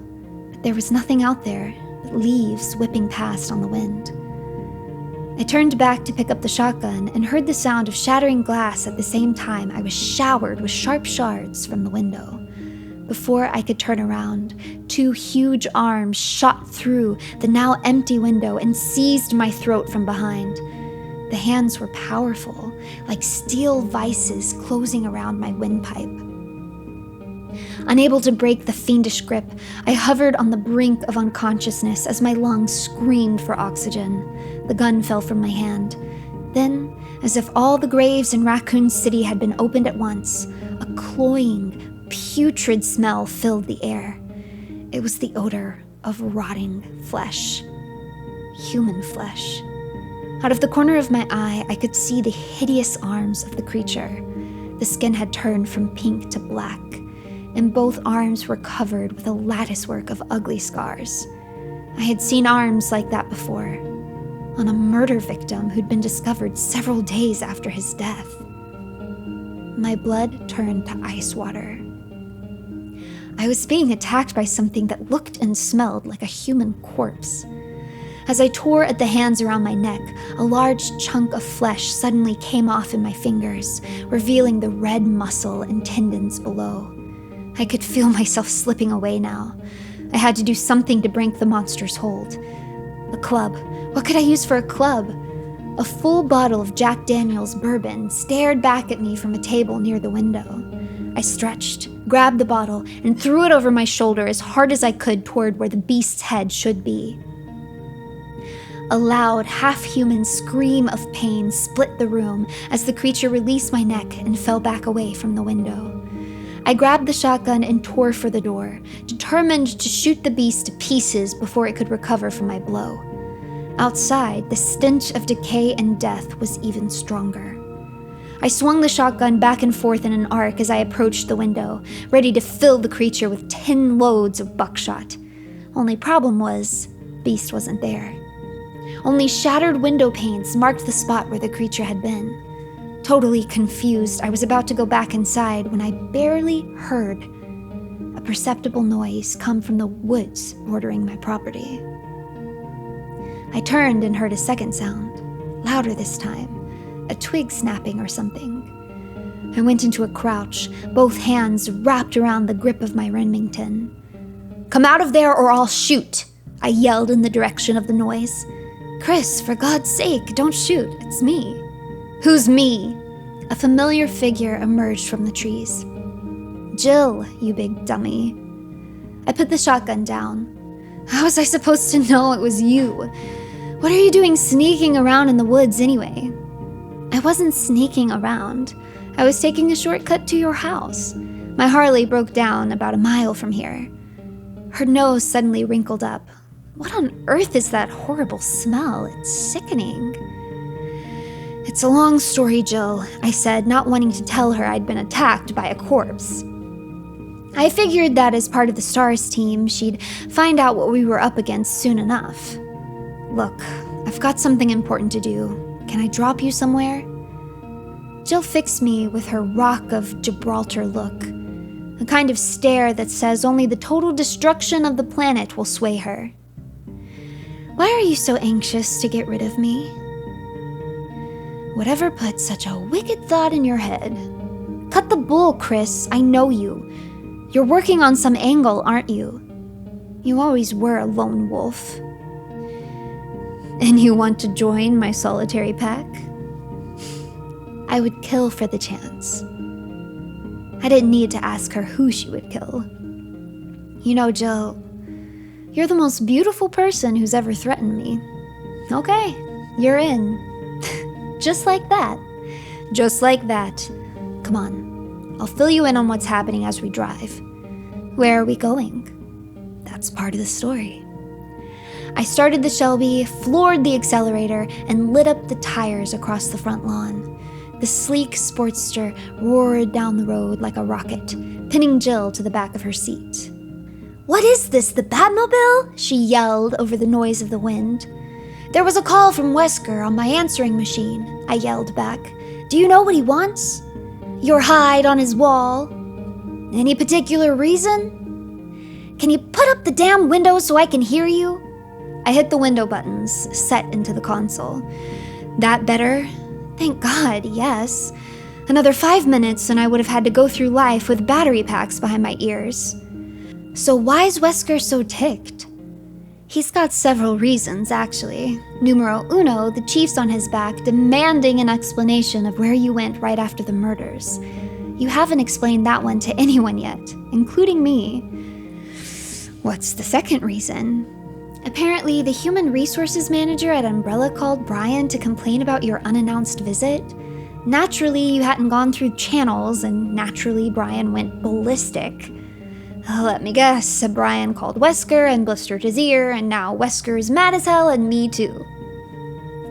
but there was nothing out there but leaves whipping past on the wind. I turned back to pick up the shotgun and heard the sound of shattering glass at the same time I was showered with sharp shards from the window. Before I could turn around, 2 huge arms shot through the now empty window and seized my throat from behind. The hands were powerful, like steel vices closing around my windpipe. Unable to break the fiendish grip, I hovered on the brink of unconsciousness as my lungs screamed for oxygen. The gun fell from my hand. Then, as if all the graves in Raccoon City had been opened at once, a cloying, putrid smell filled the air. It was the odor of rotting flesh. Human flesh. Out of the corner of my eye, I could see the hideous arms of the creature. The skin had turned from pink to black, and both arms were covered with a latticework of ugly scars. I had seen arms like that before, on a murder victim who'd been discovered several days after his death. My blood turned to ice water. I was being attacked by something that looked and smelled like a human corpse. As I tore at the hands around my neck, a large chunk of flesh suddenly came off in my fingers, revealing the red muscle and tendons below. I could feel myself slipping away now. I had to do something to break the monster's hold. A club. What could I use for a club? A full bottle of Jack Daniel's bourbon stared back at me from a table near the window. I stretched, grabbed the bottle, and threw it over my shoulder as hard as I could toward where the beast's head should be. A loud, half-human scream of pain split the room as the creature released my neck and fell back away from the window. I grabbed the shotgun and tore for the door, determined to shoot the beast to pieces before it could recover from my blow. Outside, the stench of decay and death was even stronger. I swung the shotgun back and forth in an arc as I approached the window, ready to fill the creature with 10 loads of buckshot. Only problem was, beast wasn't there. Only shattered window panes marked the spot where the creature had been. Totally confused, I was about to go back inside when I barely heard a perceptible noise come from the woods bordering my property. I turned and heard a second sound, louder this time, a twig snapping or something. I went into a crouch, both hands wrapped around the grip of my Remington. "Come out of there or I'll shoot!" I yelled in the direction of the noise. "Chris, for God's sake, don't shoot, it's me." "Who's me?" A familiar figure emerged from the trees. "Jill, you big dummy." I put the shotgun down. How was I supposed to know it was you? What are you doing sneaking around in the woods anyway? I wasn't sneaking around. I was taking a shortcut to your house. My Harley broke down about a mile from here. Her nose suddenly wrinkled up. What on earth is that horrible smell? It's sickening. "It's a long story, Jill," I said, not wanting to tell her I'd been attacked by a corpse. I figured that as part of the STARS team, she'd find out what we were up against soon enough. "Look, I've got something important to do. Can I drop you somewhere?" Jill fixed me with her Rock of Gibraltar look, a kind of stare that says only the total destruction of the planet will sway her. "Why are you so anxious to get rid of me?" "Whatever put such a wicked thought in your head?" "Cut the bull, Chris. I know you. You're working on some angle, aren't you? You always were a lone wolf." "And you want to join my solitary pack?" I would kill for the chance. I didn't need to ask her who she would kill. "You know, Jill, you're the most beautiful person who's ever threatened me." "Okay, you're in." Just like that. Just like that. Come on, I'll fill you in on what's happening as we drive. Where are we going? That's part of the story. I started the Shelby, floored the accelerator, and lit up the tires across the front lawn. The sleek Sportster roared down the road like a rocket, pinning Jill to the back of her seat. "What is this, the Batmobile?" she yelled over the noise of the wind. "There was a call from Wesker on my answering machine," I yelled back. "Do you know what he wants? Your hide on his wall. Any particular reason? Can you put up the damn window so I can hear you?" I hit the window buttons, set into the console. That better? Thank God, yes. Another 5 minutes and I would have had to go through life with battery packs behind my ears. So why is Wesker so ticked? He's got several reasons, actually. Numero uno, the chief's on his back, demanding an explanation of where you went right after the murders. You haven't explained that one to anyone yet, including me. What's the second reason? Apparently, the human resources manager at Umbrella called Brian to complain about your unannounced visit. Naturally, you hadn't gone through channels, and naturally, Brian went ballistic. Let me guess, Brian called Wesker and blistered his ear, and now Wesker's mad as hell, and me too.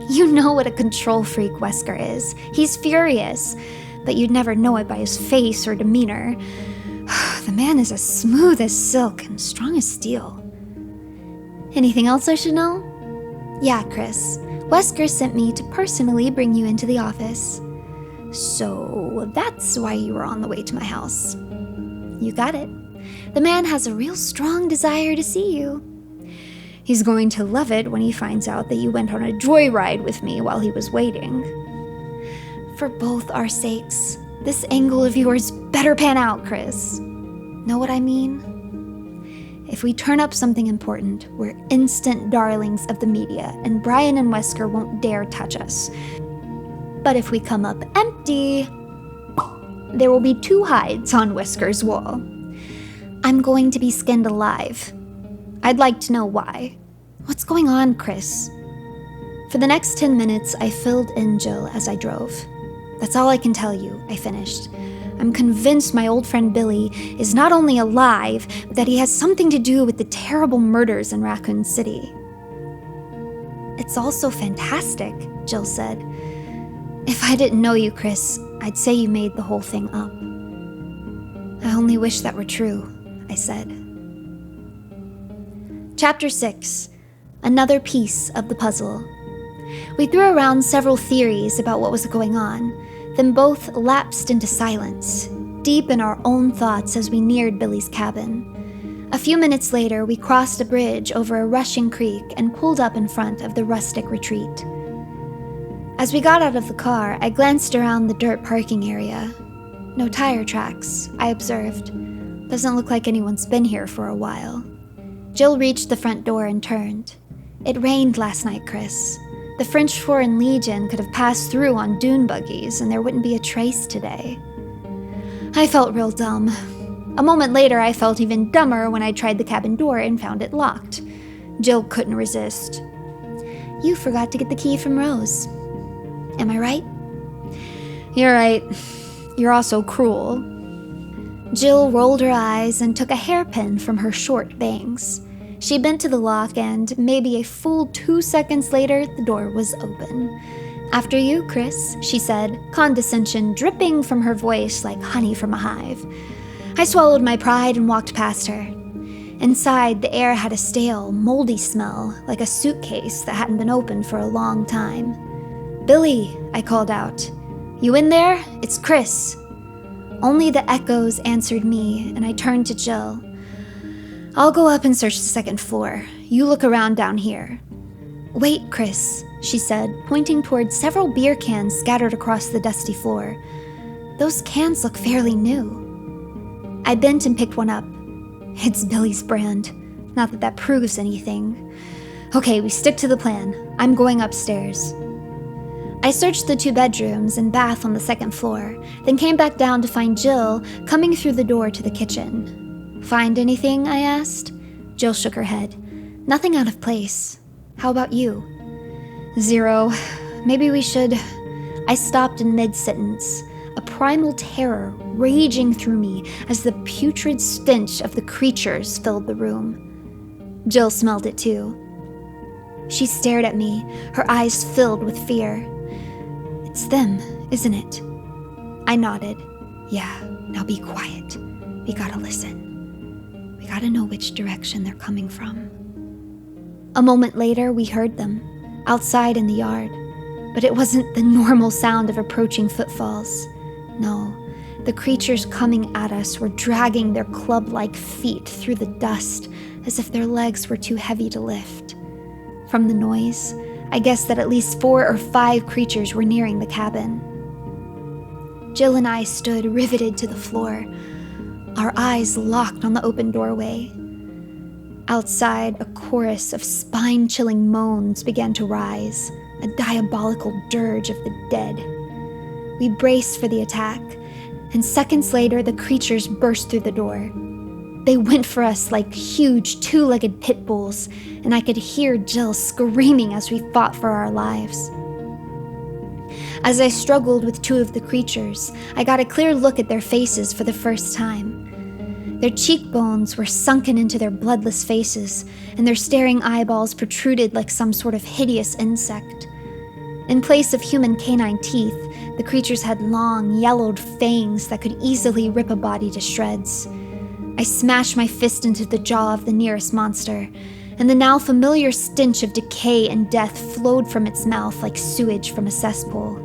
You know what a control freak Wesker is. He's furious, but you'd never know it by his face or demeanor. The man is as smooth as silk and strong as steel. Anything else I should know? Yeah, Chris. Wesker sent me to personally bring you into the office. So that's why you were on the way to my house. You got it. The man has a real strong desire to see you. He's going to love it when he finds out that you went on a joyride with me while he was waiting. For both our sakes, this angle of yours better pan out, Chris. Know what I mean? If we turn up something important, we're instant darlings of the media, and Brian and Wesker won't dare touch us. But if we come up empty, there will be 2 hides on Wesker's wall. I'm going to be skinned alive. I'd like to know why. What's going on, Chris? For the next 10 minutes, I filled in Jill as I drove. That's all I can tell you, I finished. I'm convinced my old friend Billy is not only alive, but that he has something to do with the terrible murders in Raccoon City. It's all so fantastic, Jill said. If I didn't know you, Chris, I'd say you made the whole thing up. I only wish that were true, I said. Chapter 6. Another piece of the puzzle. We threw around several theories about what was going on, then both lapsed into silence, deep in our own thoughts as we neared Billy's cabin. A few minutes later, we crossed a bridge over a rushing creek and pulled up in front of the rustic retreat. As we got out of the car, I glanced around the dirt parking area. No tire tracks, I observed. Doesn't look like anyone's been here for a while. Jill reached the front door and turned. It rained last night, Chris. The French Foreign Legion could have passed through on dune buggies and there wouldn't be a trace today. I felt real dumb. A moment later, I felt even dumber when I tried the cabin door and found it locked. Jill couldn't resist. You forgot to get the key from Ruse. Am I right? You're right. You're also cruel. Jill rolled her eyes and took a hairpin from her short bangs. She bent to the lock and, maybe a full 2 seconds later, the door was open. After you, Chris, she said, condescension dripping from her voice like honey from a hive. I swallowed my pride and walked past her. Inside, the air had a stale, moldy smell, like a suitcase that hadn't been opened for a long time. Billy, I called out. You in there? It's Chris. Only the echoes answered me, and I turned to Jill. I'll go up and search the second floor. You look around down here. Wait, Chris, she said, pointing toward several beer cans scattered across the dusty floor. Those cans look fairly new. I bent and picked one up. It's Billy's brand. Not that that proves anything. Okay, we stick to the plan. I'm going upstairs. I searched the 2 bedrooms and bath on the second floor, then came back down to find Jill coming through the door to the kitchen. Find anything? I asked. Jill shook her head. Nothing out of place. How about you? 0. Maybe we should... I stopped in mid-sentence, a primal terror raging through me as the putrid stench of the creatures filled the room. Jill smelled it too. She stared at me, her eyes filled with fear. It's them, isn't it? I nodded. Yeah, now be quiet. We gotta listen. We gotta know which direction they're coming from. A moment later, we heard them, outside in the yard. But it wasn't the normal sound of approaching footfalls. No, the creatures coming at us were dragging their club-like feet through the dust as if their legs were too heavy to lift. From the noise, I guessed that at least 4 or 5 creatures were nearing the cabin. Jill and I stood riveted to the floor, our eyes locked on the open doorway. Outside, a chorus of spine-chilling moans began to rise, a diabolical dirge of the dead. We braced for the attack, and seconds later the creatures burst through the door. They went for us like huge 2-legged pit bulls, and I could hear Jill screaming as we fought for our lives. As I struggled with 2 of the creatures, I got a clear look at their faces for the first time. Their cheekbones were sunken into their bloodless faces, and their staring eyeballs protruded like some sort of hideous insect. In place of human canine teeth, the creatures had long, yellowed fangs that could easily rip a body to shreds. I smashed my fist into the jaw of the nearest monster, and the now familiar stench of decay and death flowed from its mouth like sewage from a cesspool.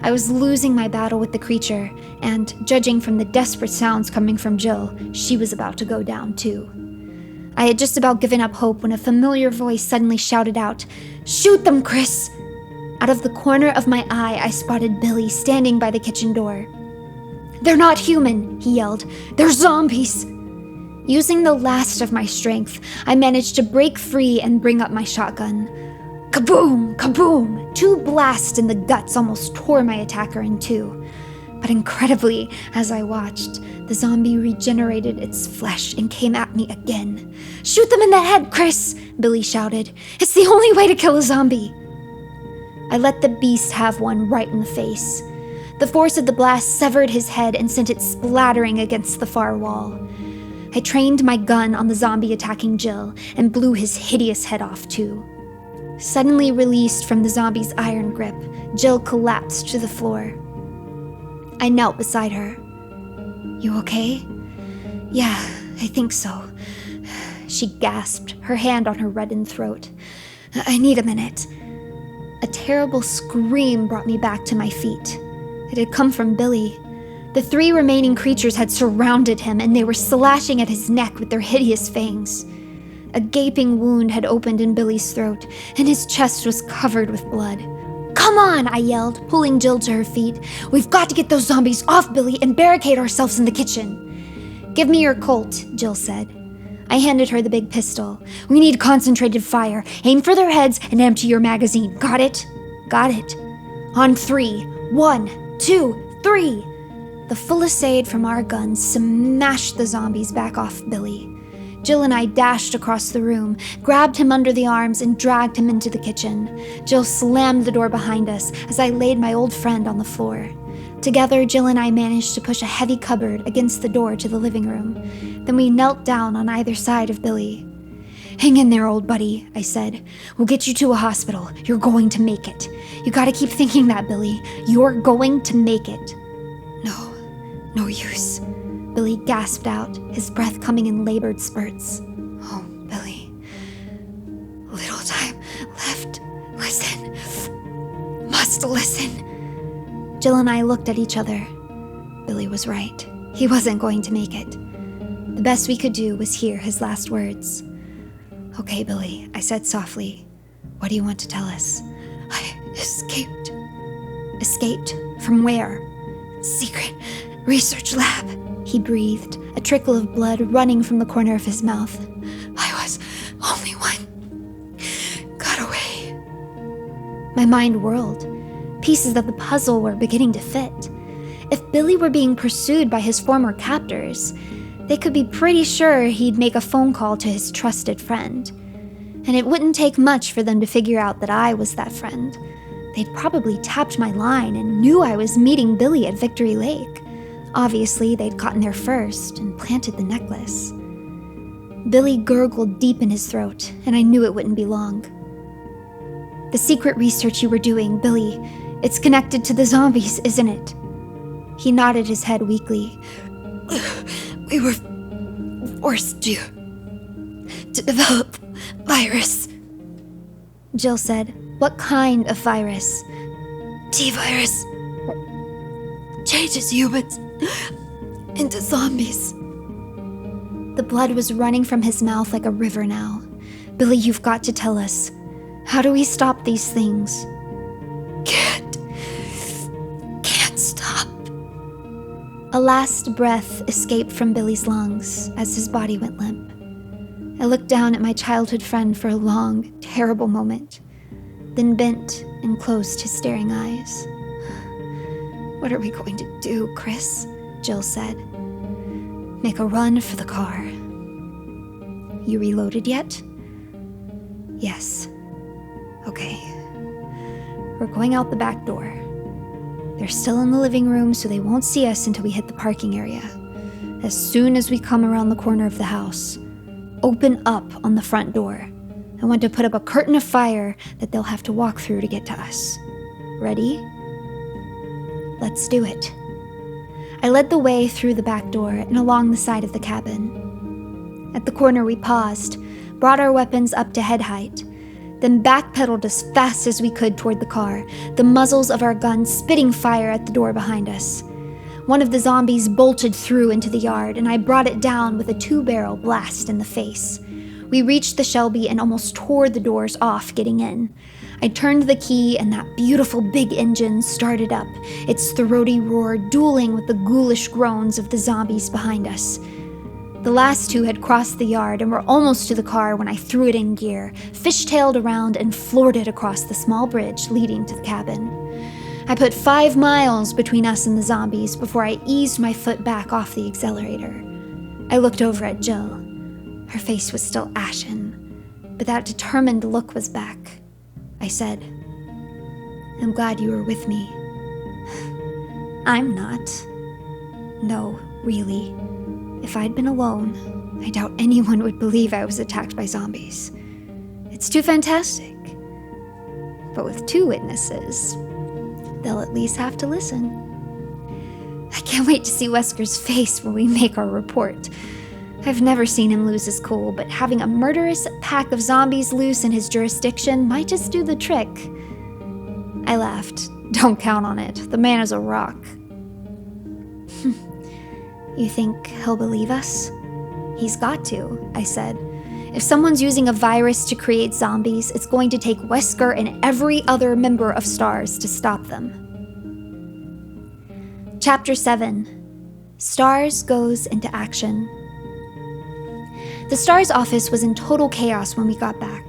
I was losing my battle with the creature, and, judging from the desperate sounds coming from Jill, she was about to go down too. I had just about given up hope when a familiar voice suddenly shouted out, "Shoot them, Chris!" Out of the corner of my eye, I spotted Billy standing by the kitchen door. "They're not human," he yelled. "They're zombies!" Using the last of my strength, I managed to break free and bring up my shotgun. Kaboom! Kaboom! 2 blasts in the guts almost tore my attacker in 2. But incredibly, as I watched, the zombie regenerated its flesh and came at me again. "Shoot them in the head, Chris!" Billy shouted. "It's the only way to kill a zombie!" I let the beast have one right in the face. The force of the blast severed his head and sent it splattering against the far wall. I trained my gun on the zombie attacking Jill and blew his hideous head off too. Suddenly released from the zombie's iron grip, Jill collapsed to the floor. I knelt beside her. "You okay?" "Yeah, I think so," she gasped, her hand on her reddened throat. "I need a minute." A terrible scream brought me back to my feet. It had come from Billy. The 3 remaining creatures had surrounded him, and they were slashing at his neck with their hideous fangs. A gaping wound had opened in Billy's throat, and his chest was covered with blood. "Come on," I yelled, pulling Jill to her feet. "We've got to get those zombies off Billy and barricade ourselves in the kitchen." "Give me your Colt," Jill said. I handed her the big pistol. "We need concentrated fire. Aim for their heads and empty your magazine. Got it?" "Got it." "On 3. 1, 2, 3. The fusillade from our guns smashed the zombies back off Billy. Jill and I dashed across the room, grabbed him under the arms, and dragged him into the kitchen. Jill slammed the door behind us as I laid my old friend on the floor. Together, Jill and I managed to push a heavy cupboard against the door to the living room. Then we knelt down on either side of Billy. "Hang in there, old buddy," I said. "We'll get you to a hospital. You're going to make it. You gotta keep thinking that, Billy. You're going to make it." No use," Billy gasped out, his breath coming in labored spurts. "Oh, Billy. Little time left. Listen. Must listen." Jill and I looked at each other. Billy was right. He wasn't going to make it. The best we could do was hear his last words. "Okay, Billy," I said softly. "What do you want to tell us?" "I escaped." "Escaped? From where?" "Secret research lab," he breathed, a trickle of blood running from the corner of his mouth. "I was only one. Got away." My mind whirled. Pieces of the puzzle were beginning to fit. If Billy were being pursued by his former captors, they could be pretty sure he'd make a phone call to his trusted friend. And it wouldn't take much for them to figure out that I was that friend. They'd probably tapped my line and knew I was meeting Billy at Victory Lake. Obviously, they'd gotten there first and planted the necklace. Billy gurgled deep in his throat, and I knew it wouldn't be long. "The secret research you were doing, Billy, it's connected to the zombies, isn't it?" He nodded his head weakly. "We were forced to develop virus." Jill said, "What kind of virus?" "T-virus. Changes humans into zombies." The blood was running from his mouth like a river now. "Billy, you've got to tell us. How do we stop these things?" Can't stop." A last breath escaped from Billy's lungs as his body went limp. I looked down at my childhood friend for a long, terrible moment, then bent and closed his staring eyes. "What are we going to do, Chris?" Jill said. "Make a run for the car." "You reloaded yet?" "Yes." "Okay. We're going out the back door. They're still in the living room, so they won't see us until we hit the parking area. As soon as we come around the corner of the house, open up on the front door. I want to put up a curtain of fire that they'll have to walk through to get to us. Ready? Let's do it." I led the way through the back door and along the side of the cabin. At the corner we paused, brought our weapons up to head height, then backpedaled as fast as we could toward the car, the muzzles of our guns spitting fire at the door behind us. One of the zombies bolted through into the yard, and I brought it down with a 2-barrel blast in the face. We reached the Shelby and almost tore the doors off getting in. I turned the key and that beautiful big engine started up, its throaty roar dueling with the ghoulish groans of the zombies behind us. The last 2 had crossed the yard and were almost to the car when I threw it in gear, fishtailed around, and floored it across the small bridge leading to the cabin. I put 5 miles between us and the zombies before I eased my foot back off the accelerator. I looked over at Jill. Her face was still ashen, but that determined look was back. I said, I'm glad you were with me. I'm not. No, really. If I'd been alone, I doubt anyone would believe I was attacked by zombies. It's too fantastic. But with 2 witnesses, they'll at least have to listen. I can't wait to see Wesker's face when we make our report. I've never seen him lose his cool, but having a murderous pack of zombies loose in his jurisdiction might just do the trick. I laughed. Don't count on it. The man is a rock. You think he'll believe us? He's got to, I said. If someone's using a virus to create zombies, it's going to take Wesker and every other member of STARS to stop them. Chapter 7. STARS goes into action. The STARS office was in total chaos when we got back.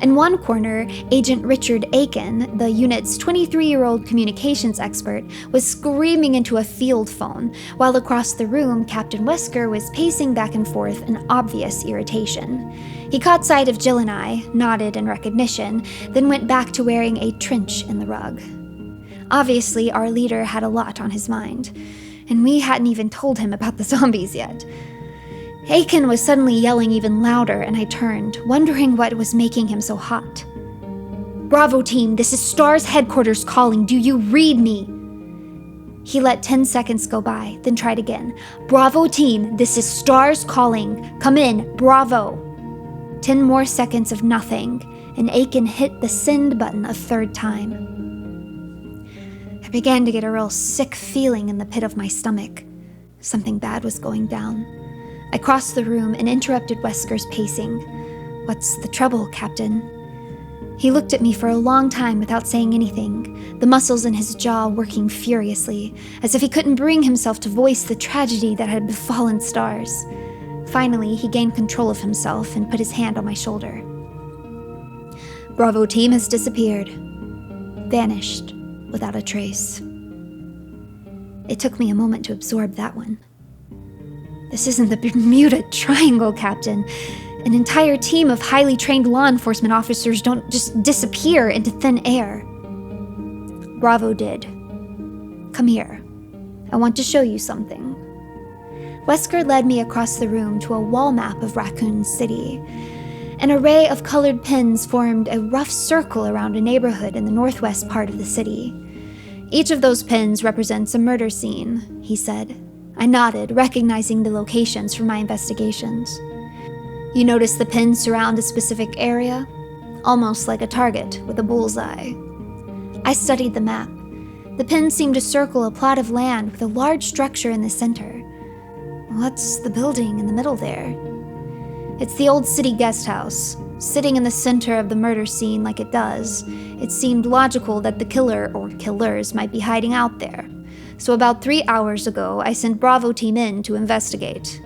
In one corner, Agent Richard Aiken, the unit's 23-year-old communications expert, was screaming into a field phone, while across the room, Captain Wesker was pacing back and forth in obvious irritation. He caught sight of Jill and I, nodded in recognition, then went back to wearing a trench in the rug. Obviously, our leader had a lot on his mind, and we hadn't even told him about the zombies yet. Aiken was suddenly yelling even louder, and I turned, wondering what was making him so hot. "Bravo team, this is STARS headquarters calling. Do you read me?" He let 10 seconds go by, then tried again. "Bravo team, this is STARS calling. Come in, Bravo." 10 more seconds of nothing, and Aiken hit the send button a 3rd time. I began to get a real sick feeling in the pit of my stomach. Something bad was going down. I crossed the room and interrupted Wesker's pacing. "What's the trouble, Captain?" He looked at me for a long time without saying anything, the muscles in his jaw working furiously, as if he couldn't bring himself to voice the tragedy that had befallen STARS. Finally, he gained control of himself and put his hand on my shoulder. "Bravo team has disappeared. Vanished, without a trace." It took me a moment to absorb that one. This isn't the Bermuda Triangle, Captain. An entire team of highly trained law enforcement officers don't just disappear into thin air. Bravo did. Come here. I want to show you something. Wesker led me across the room to a wall map of Raccoon City. An array of colored pins formed a rough circle around a neighborhood in the northwest part of the city. Each of those pins represents a murder scene, he said. I nodded, recognizing the locations from my investigations. You notice the pins surround a specific area? Almost like a target with a bullseye. I studied the map. The pins seemed to circle a plot of land with a large structure in the center. What's the building in the middle there? It's the old city guest house. Sitting in the center of the murder scene like it does, it seemed logical that the killer or killers might be hiding out there. So about 3 hours ago, I sent Bravo team in to investigate.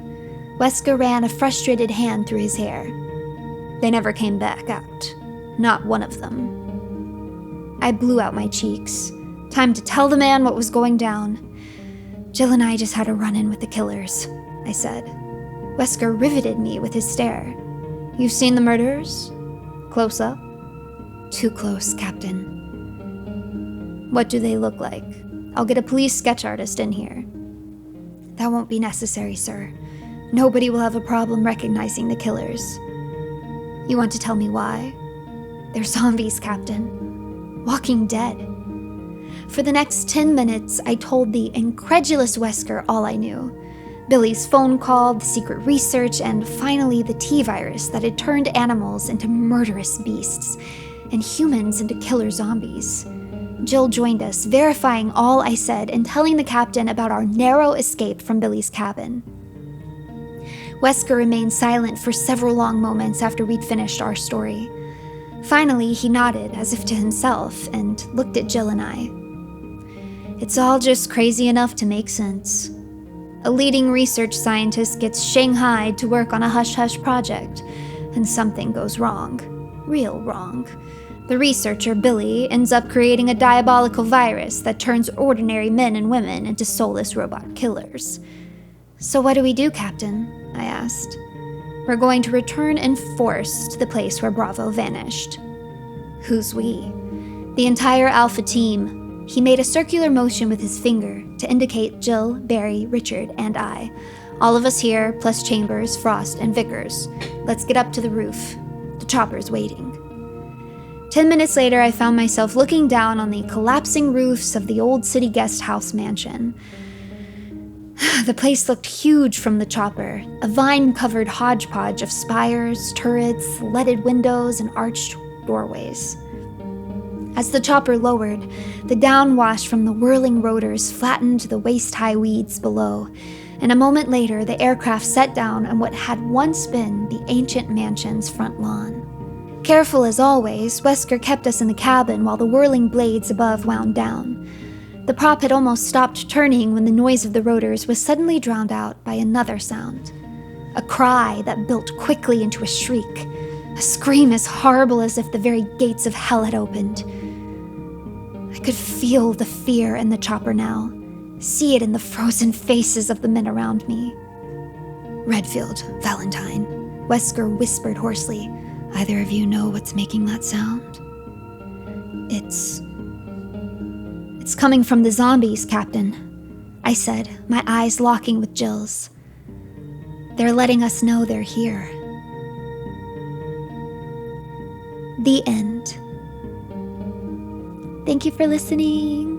Wesker ran a frustrated hand through his hair. They never came back out. Not one of them. I blew out my cheeks. Time to tell the man what was going down. Jill and I just had a run-in with the killers, I said. Wesker riveted me with his stare. You've seen the murderers? Close up? Too close, Captain. What do they look like? I'll get a police sketch artist in here. That won't be necessary, sir. Nobody will have a problem recognizing the killers. You want to tell me why? They're zombies, Captain. Walking dead. For the next 10 minutes, I told the incredulous Wesker all I knew. Billy's phone call, the secret research, and finally the T-virus that had turned animals into murderous beasts, and humans into killer zombies. Jill joined us, verifying all I said and telling the captain about our narrow escape from Billy's cabin. Wesker remained silent for several long moments after we'd finished our story. Finally, he nodded, as if to himself, and looked at Jill and I. It's all just crazy enough to make sense. A leading research scientist gets shanghaied to work on a hush-hush project, and something goes wrong. Real wrong. The researcher, Billy, ends up creating a diabolical virus that turns ordinary men and women into soulless robot killers. So what do we do, Captain? I asked. We're going to return in force to the place where Bravo vanished. Who's we? The entire Alpha team. He made a circular motion with his finger to indicate Jill, Barry, Richard, and I. All of us here, plus Chambers, Frost, and Vickers. Let's get up to the roof. The chopper's waiting. 10 minutes later, I found myself looking down on the collapsing roofs of the old city guest house mansion. The place looked huge from the chopper, a vine-covered hodgepodge of spires, turrets, leaded windows, and arched doorways. As the chopper lowered, the downwash from the whirling rotors flattened the waist-high weeds below, and a moment later, the aircraft set down on what had once been the ancient mansion's front lawn. Careful as always, Wesker kept us in the cabin while the whirling blades above wound down. The prop had almost stopped turning when the noise of the rotors was suddenly drowned out by another sound. A cry that built quickly into a shriek, a scream as horrible as if the very gates of hell had opened. I could feel the fear in the chopper now, see it in the frozen faces of the men around me. "Redfield, Valentine," Wesker whispered hoarsely. "Either of you know what's making that sound?" It's coming from the zombies, Captain," I said, my eyes locking with Jill's. "They're letting us know they're here." The end. Thank you for listening.